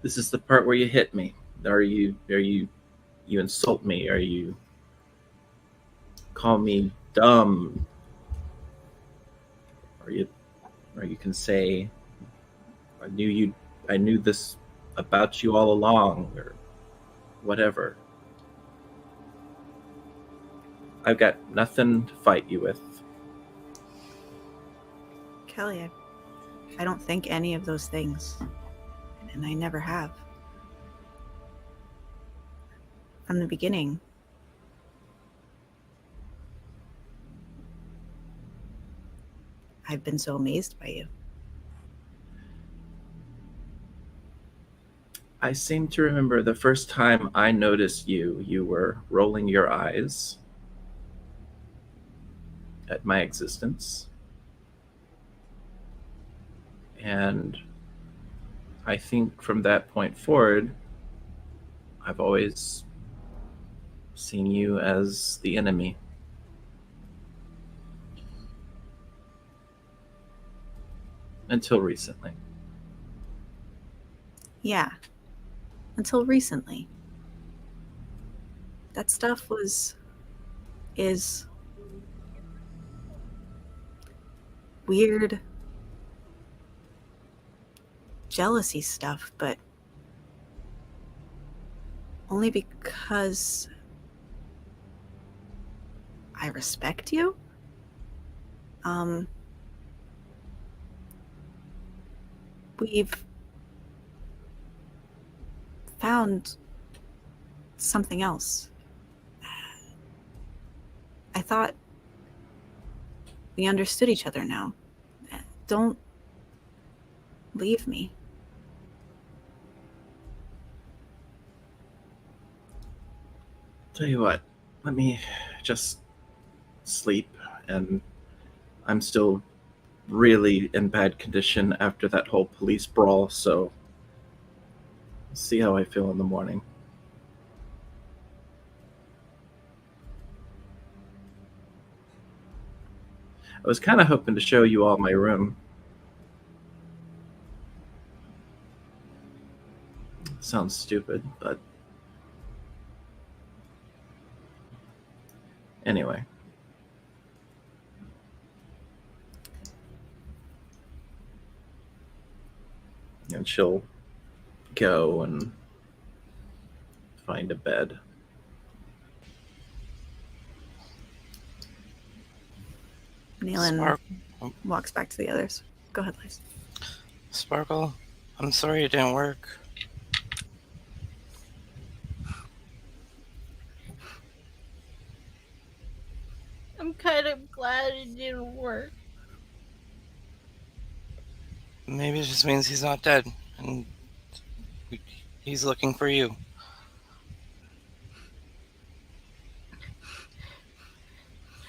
This is the part where you hit me. You insult me, or you call me dumb, or you can say, I knew this about you all along, or whatever. I've got nothing to fight you with. Kelly, I don't think any of those things. And I never have. From the beginning. I've been so amazed by you. I seem to remember the first time I noticed you were rolling your eyes at my existence. And I think from that point forward, I've always seen you as the enemy. Until recently. Yeah. Until recently. That stuff is weird jealousy stuff, but only because I respect you. We've found something else. I thought we understood each other now. Don't leave me. Tell you what, let me just sleep, and I'm still really in bad condition after that whole police brawl, so I'll see how I feel in the morning. I was kind of hoping to show you all my room. Sounds stupid, but anyway. And she'll go and find a bed. Nealon walks back to the others. Go ahead, Liz. Sparkle, I'm sorry it didn't work. I'm kind of glad it didn't work. Maybe it just means he's not dead, and he's looking for you.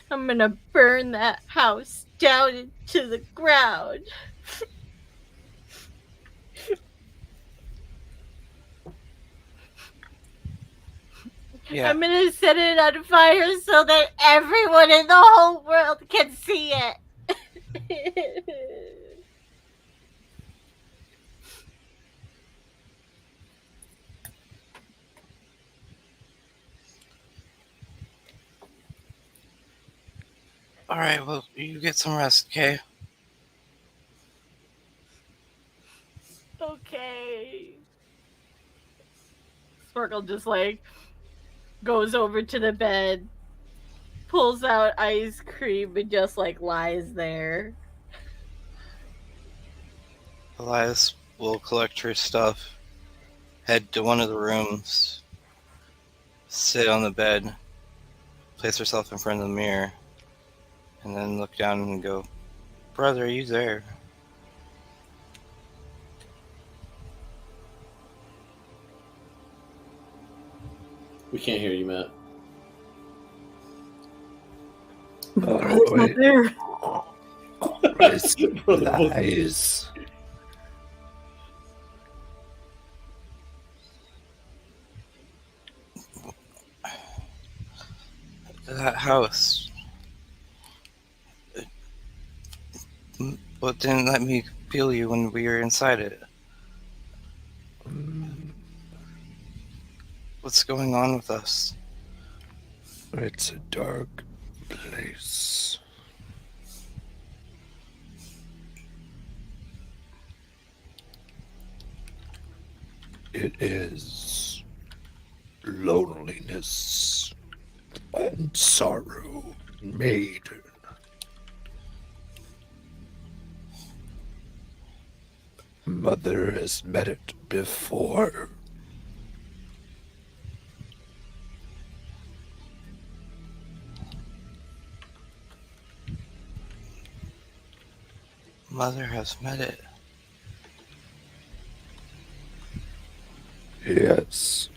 I'm gonna burn that house down into the ground. Yeah. I'm gonna set it on fire so that everyone in the whole world can see it. All right, well, you get some rest, okay? Okay. Sparkle just goes over to the bed, pulls out ice cream, and just lies there. Elias will collect her stuff, head to one of the rooms, sit on the bed, place herself in front of the mirror, and then look down and go, Brother, are you there? We can't hear you, Matt. Brother's not there. Lies. That house. But didn't let me feel you when we were inside it. What's going on with us? It's a dark place. It is loneliness and sorrow made. Mother has met it before. Mother has met it. Yes.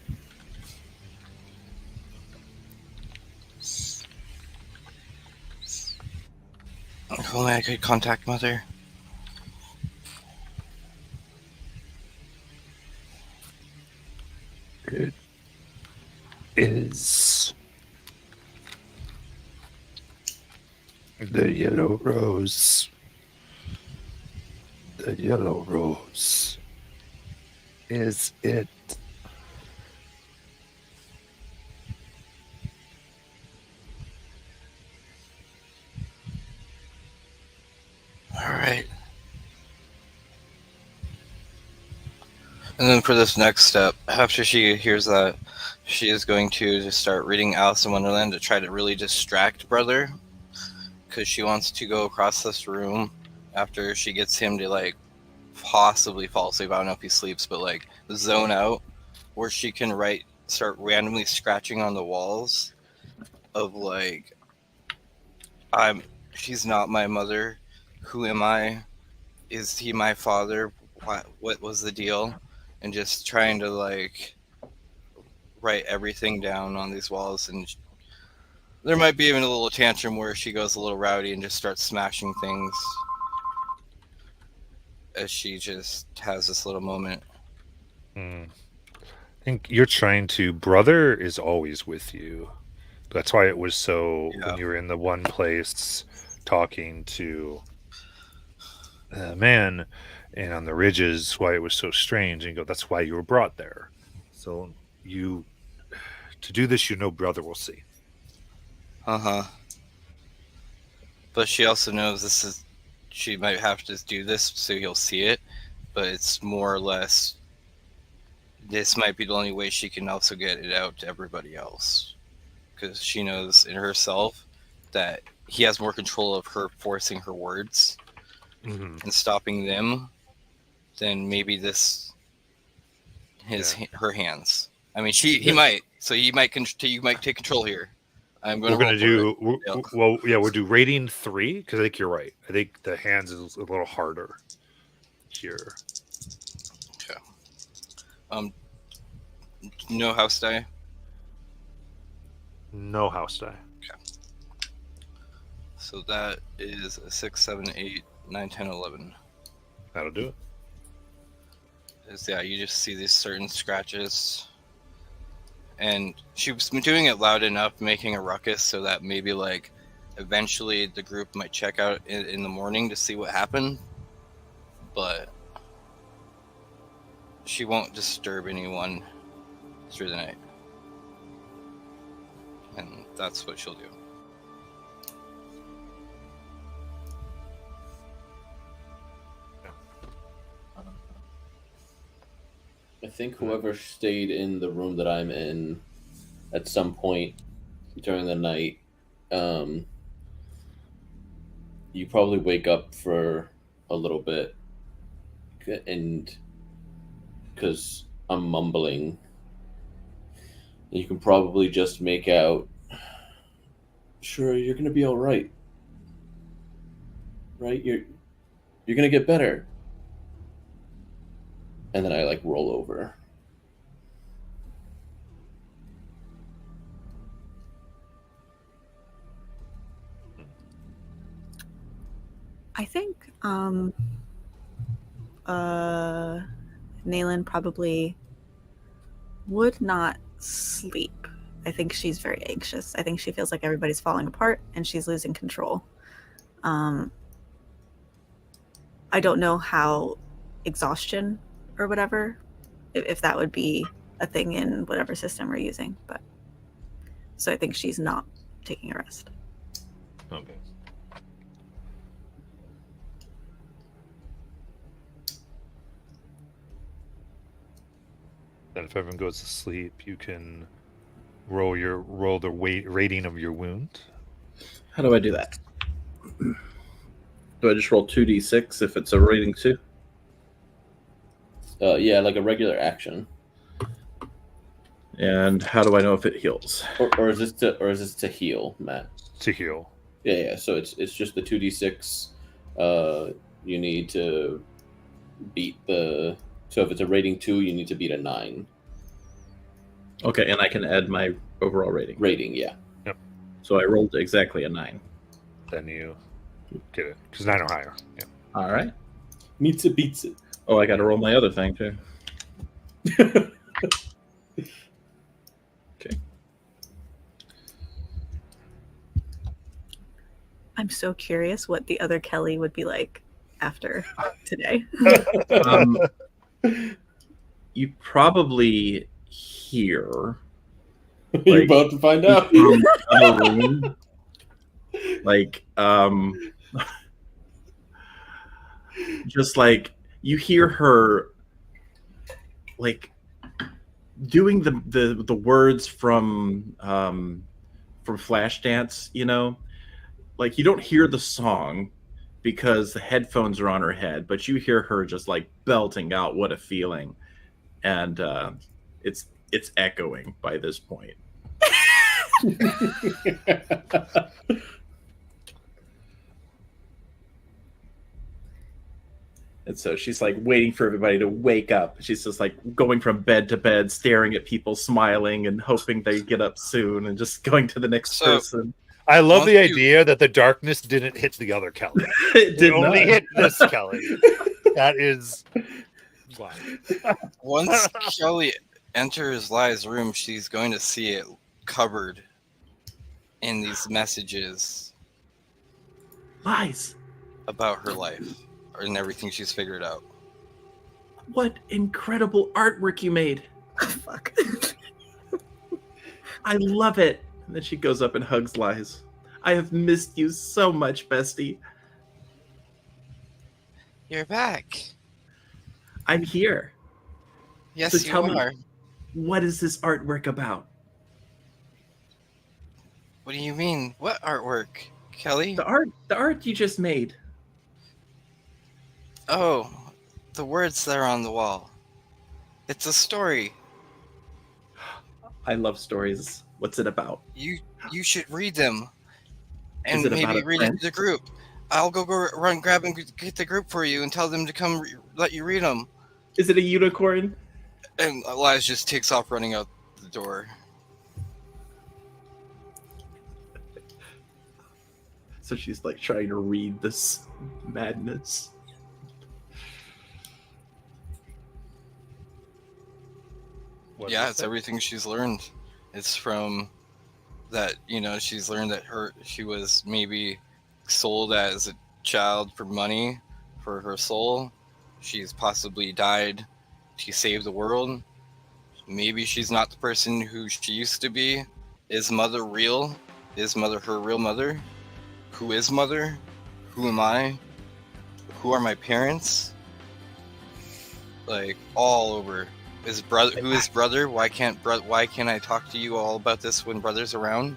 If only I could contact Mother. It is the yellow rose. The yellow rose is it. All right. And then for this next step, after she hears that, she is going to just start reading Alice in Wonderland to try to really distract Brother, because she wants to go across this room after she gets him to like possibly fall asleep. I don't know if he sleeps, but like zone out, where she can start randomly scratching on the walls of like, she's not my mother. Who am I? Is he my father? What was the deal? And just trying to like write everything down on these walls. And there might be even a little tantrum where she goes a little rowdy and just starts smashing things as she just has this little moment. I think you're trying to. Brother is always with you. That's why it was so when you were in the one place talking to the man and on the ridges, why it was so strange. And you go, that's why you were brought there. So to do this, Brother will see. But she also knows she might have to do this so he'll see it, but it's more or less, this might be the only way she can also get it out to everybody else. Because she knows in herself that he has more control of her forcing her words and stopping them than maybe her hands. I mean, he might. So you might take control here. We'll do rating 3 because I think you're right. I think the hands is a little harder here. Okay. No house die. No house die. Okay. So that is a 6, 7, 8, 9, 10, 11. That'll do it. You just see these certain scratches. And she was doing it loud enough, making a ruckus, so that maybe like eventually the group might check out in the morning to see what happened. But she won't disturb anyone through the night. And that's what she'll do. I think whoever stayed in the room that I'm in at some point during the night, you probably wake up for a little bit, and because I'm mumbling, you can probably just make out, sure, you're going to be all right. right? You're gonna get better. And then I like roll over. I think Nayland probably would not sleep. I think she's very anxious. I think she feels like everybody's falling apart and she's losing control. I don't know how exhaustion or whatever, if that would be a thing in whatever system we're using, but so I think she's not taking a rest. Okay. Then if everyone goes to sleep, you can roll the rating of your wound. How do I do that? Do I just roll 2d6 if it's a rating 2? Yeah, like a regular action. And how do I know if it heals? Or is this to heal, Matt? To heal. Yeah. So it's just the 2d6. You need to beat the. So if it's a rating 2, you need to beat a 9. Okay, and I can add my overall rating. Rating, yeah. So I rolled exactly a 9. Then you get it. Because 9 or higher. Yeah. All right. Meets it, beats it. Oh, I got to roll my other thing too. Okay. I'm so curious what the other Kelly would be like after today. You probably hear You're about to find out. from the room, like just like you hear her like doing the words from Flashdance, you know, like you don't hear the song because the headphones are on her head, but you hear her just like belting out "What a Feeling," and it's echoing by this point. And so she's like waiting for everybody to wake up. She's just like going from bed to bed, staring at people, smiling and hoping they get up soon, and just going to the next person. I love Once the you- idea that the darkness didn't hit the other Kelly. It It did only not. hit this Kelly. That is wow. Once Kelly enters Lai's room, she's going to see it covered in these messages Lies. about her life and everything she's figured out. What incredible artwork you made. Fuck. I love it. And then she goes up and hugs Lies. I have missed you so much, bestie. You're back. I'm here. Yes, So you tell me- are. What is this artwork about? What do you mean? What artwork, Kelly? The art you just made. Oh, the words that are on the wall. It's a story. I love stories. What's it about? You should read them, and Is it about maybe a read it friend? to the group. I'll go run, grab, and get the group for you, and tell them to come let you read them. Is it a unicorn? And Elias just takes off running out the door. So she's like trying to read this madness. What Yeah, is it's it? everything she's learned. It's from that, she's learned that she was maybe sold as a child for money, for her soul. She's possibly died to save the world. Maybe she's not the person who she used to be. Is mother real? Is mother her real mother? Who is mother? Who am I? Who are my parents? Like all over. Is brother? Who is brother? Why can't I talk to you all about this when brother's around?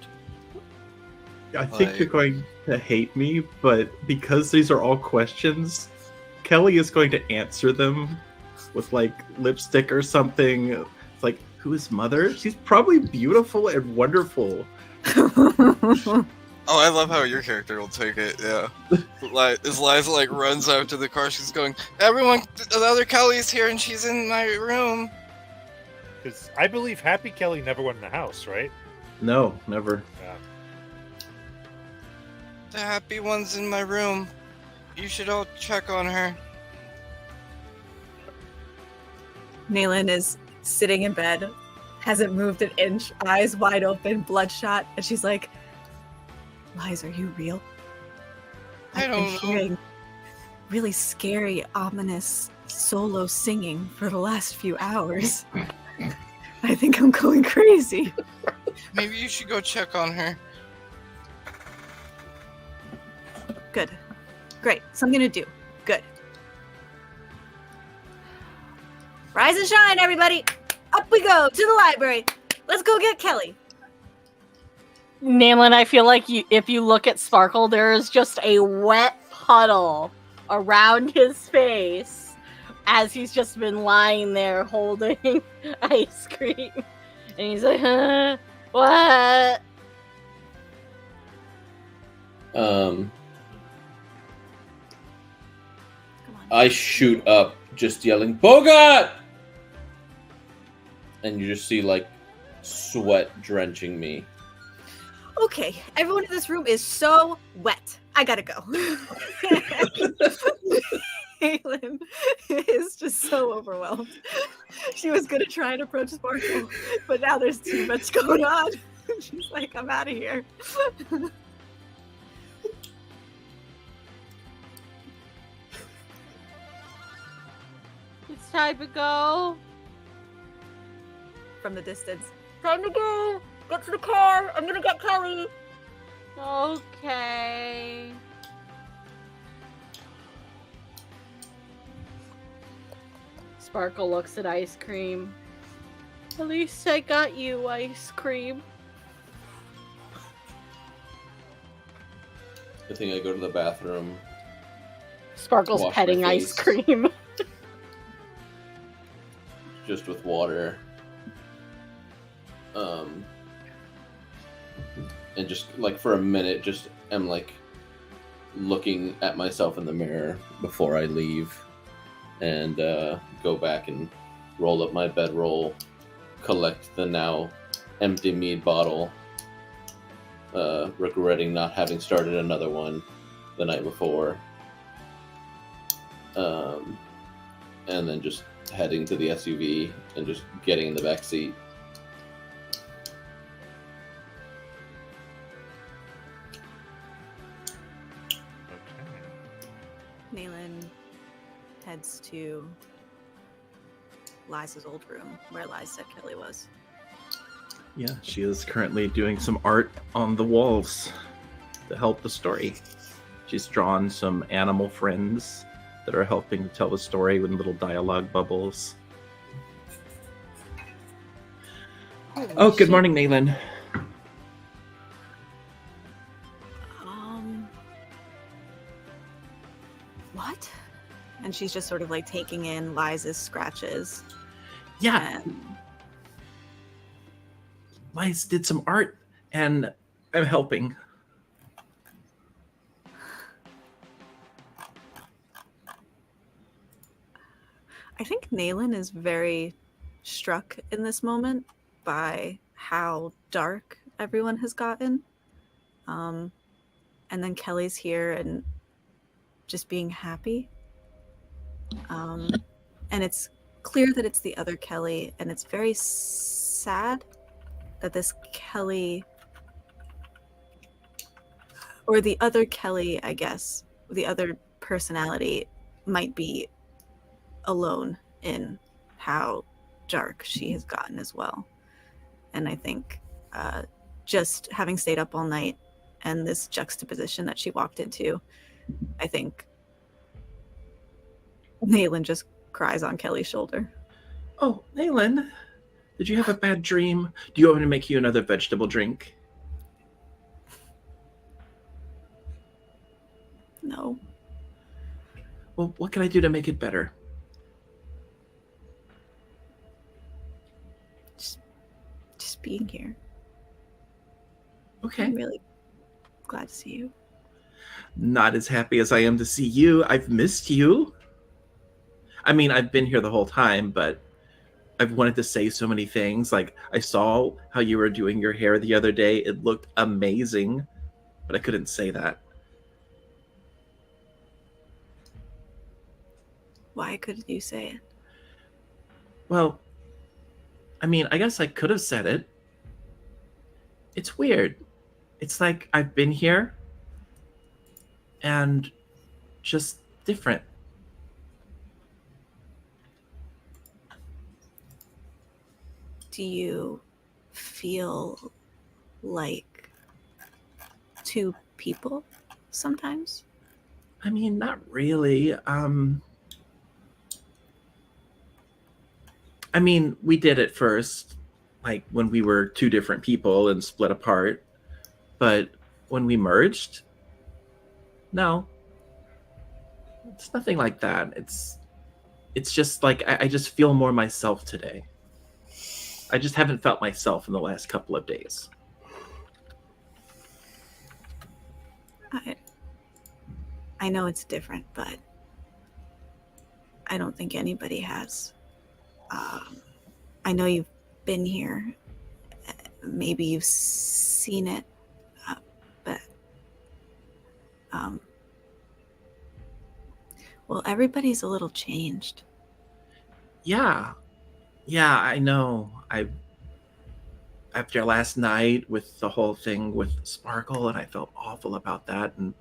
I think Like- you're going to hate me, but because these are all questions, Kelly is going to answer them with like lipstick or something. It's like, who is mother? She's probably beautiful and wonderful. Oh, I love how your character will take it. Yeah, like as Liza like runs out to the car, she's going, "Everyone, the other Kelly's here, and she's in my room." Because I believe Happy Kelly never went in the house, right? No, never. Yeah. The happy one's in my room. You should all check on her. Nayland is sitting in bed, hasn't moved an inch, eyes wide open, bloodshot, and she's like, Liz, are you real? I I've don't been know. hearing really scary, ominous solo singing for the last few hours. I think I'm going crazy. Maybe you should go check on her. Good. Great. So I'm gonna do. Good. Rise and shine, everybody! Up we go to the library. Let's go get Kelly. Nayland, I feel like if you look at Sparkle, there is just a wet puddle around his face as he's just been lying there holding ice cream. And he's like, what? Come on. I shoot up, just yelling, Bogart! And you just see, like, sweat drenching me. Okay, everyone in this room is so wet. I gotta go. Caitlin is just so overwhelmed. She was gonna try and approach Sparkle, but now there's too much going on. She's like, I'm out of here. It's time to go. From the distance. Time to go! Get to the car! I'm gonna get Kelly! Okay. Sparkle looks at ice cream. At least I got you ice cream. I think I go to the bathroom. Sparkle's Wash my petting ice face. cream. Just with water. And just like for a minute, just am like looking at myself in the mirror before I leave, and go back and roll up my bedroll, collect the now empty mead bottle, regretting not having started another one the night before, and then just heading to the SUV and just getting in the back seat. Nayland heads to Liza's old room, where Liza said Kelly was. Yeah, she is currently doing some art on the walls to help the story. She's drawn some animal friends that are helping to tell the story with little dialogue bubbles. Oh, good morning, Nayland. What? And she's just sort of like taking in Liza's scratches. Yeah, And Liz did some art, and I'm helping. I think Nayland is very struck in this moment by how dark everyone has gotten. And then Kelly's here and just being happy. And it's clear that it's the other Kelly, and it's very sad that this Kelly, or the other Kelly, I guess, the other personality, might be alone in how dark she has gotten as well. And I think just having stayed up all night and this juxtaposition that she walked into, I think Nayland just cries on Kelly's shoulder. Oh, Nayland, did you have a bad dream? Do you want me to make you another vegetable drink? No. Well, what can I do to make it better? Just being here. Okay. I'm really Glad to see you. Not as happy as I am to see you. I've missed you. I mean, I've been here the whole time, but I've wanted to say so many things. Like, I saw how you were doing your hair the other day. It looked amazing, but I couldn't say that. Why couldn't you say it? Well, I mean, I guess I could have said it. It's weird. It's like I've been here and just different. Do you feel like two people sometimes? I mean, not really. I mean, we did at first, like when we were two different people and split apart. But when we merged, no. It's nothing like that. It's just like I just feel more myself today. I just haven't felt myself in the last couple of days. I know it's different, but I don't think anybody has. I know you've been here. Maybe you've seen it, but well, everybody's a little changed. Yeah, I know. After last night with the whole thing with Sparkle, and I felt awful about that. And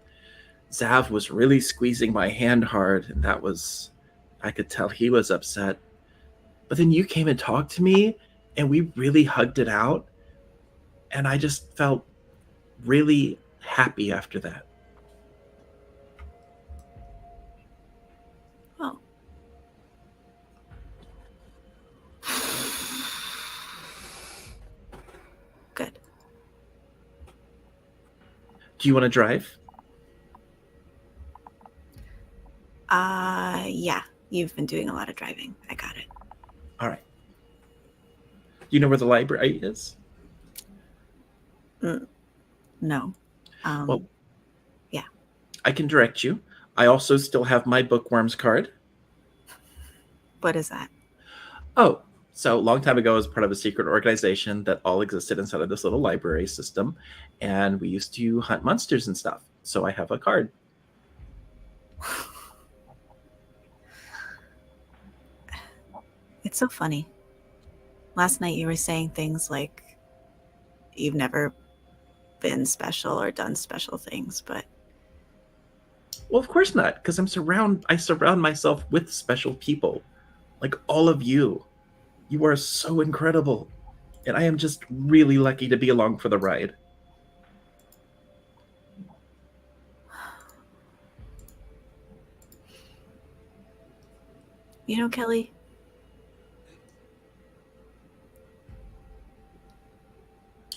Zav was really squeezing my hand hard, and I could tell he was upset. But then you came and talked to me, and we really hugged it out, and I just felt really happy after that. Oh. Good. Do you want to drive? Yeah. You've been doing a lot of driving. I got it. All right. Do you know where the library is? No. Well, yeah. I can direct you. I also still have my Bookworms card. What is that? Oh, so a long time ago, I was part of a secret organization that all existed inside of this little library system, and we used to hunt monsters and stuff. So I have a card. It's so funny. Last night you were saying things like you've never been special or done special things, but Well, of course not, because I surround myself with special people, like all of you. You are so incredible, and I am just really lucky to be along for the ride. you know, Kelly,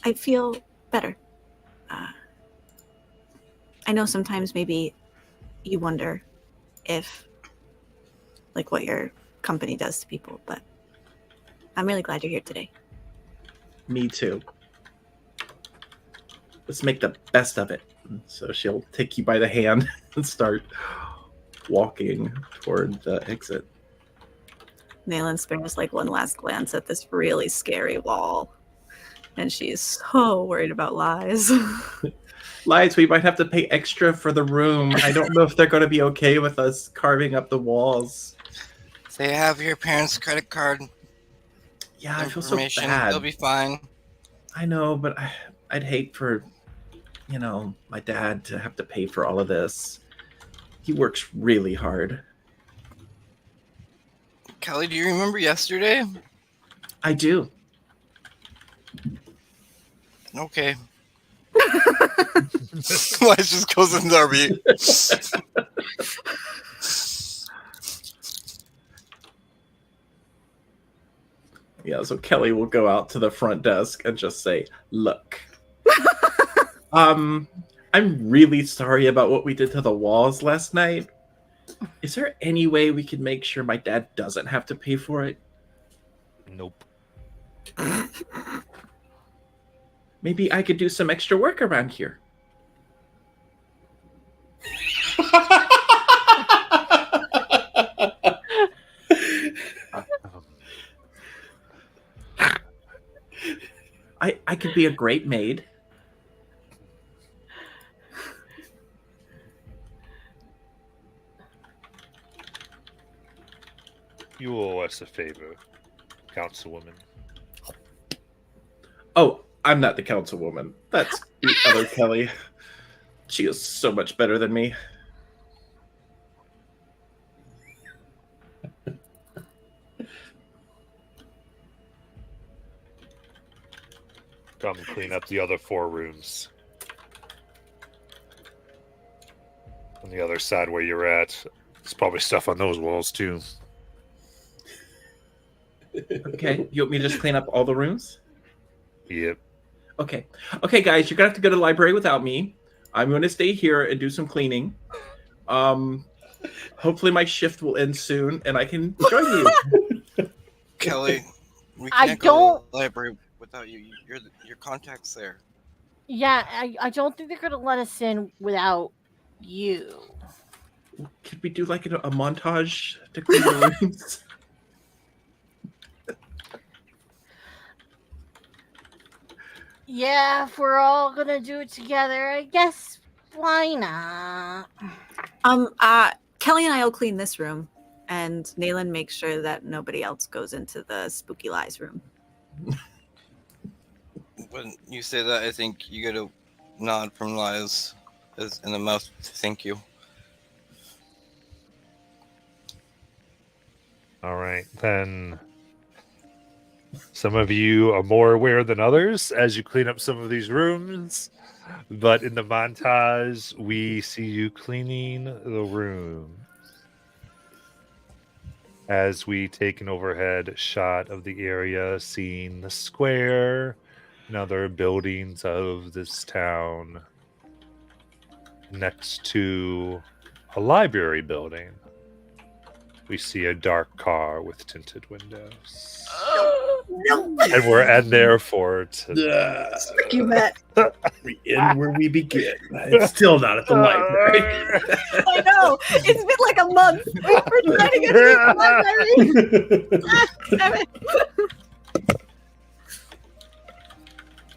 I feel better. I know sometimes maybe you wonder if, like, what your company does to people, but I'm really glad you're here today. Me too. Let's make the best of it. So she'll take you by the hand and start walking toward the exit. Nayland spares like one last glance at this really scary wall, and she's so worried about lies. Lights, we might have to pay extra for the room. I don't know if they're going to be okay with us carving up the walls. They have your parents' credit card Yeah, I feel so information. bad. They'll be fine. I know, but I'd hate for, my dad to have to pay for all of this. He works really hard. Kelly, do you remember yesterday? I do. Okay. Life just goes into our beat. Yeah, so Kelly will go out to the front desk and just say, "Look, I'm really sorry about what we did to the walls last night. Is there any way we could make sure my dad doesn't have to pay for it? Nope. Maybe I could do some extra work around here." I could be a great maid. You owe us a favor, Councilwoman. Oh, I'm not the councilwoman. That's the other Kelly. She is so much better than me. Come clean up the other 4 rooms. On the other side where you're at, there's probably stuff on those walls too. Okay, you want me to just clean up all the rooms? Yep. Okay. Okay, guys, you're gonna have to go to the library without me. I'm gonna stay here and do some cleaning. Hopefully my shift will end soon and I can join you. Kelly, we I can't go don't- to the library without you. Your contact's there. Yeah, I don't think they're gonna let us in without you. Could we do like a montage to clean the rooms? Yeah, if we're all gonna do it together, I guess why not? Kelly and I will clean this room, and Nayland makes sure that nobody else goes into the spooky lies room. When you say that, I think you get a nod from Liz in the mouth to thank you. All right, then. Some of you are more aware than others as you clean up some of these rooms. But in the montage, we see you cleaning the room. As we take an overhead shot of the area, seeing the square and other buildings of this town next to a library building. We see a dark car with tinted windows. And we're at the airport. You bet. We end where we begin. It's still not at the library. I know. It's been like a month. We're trying to get to the library. Ah, damn it.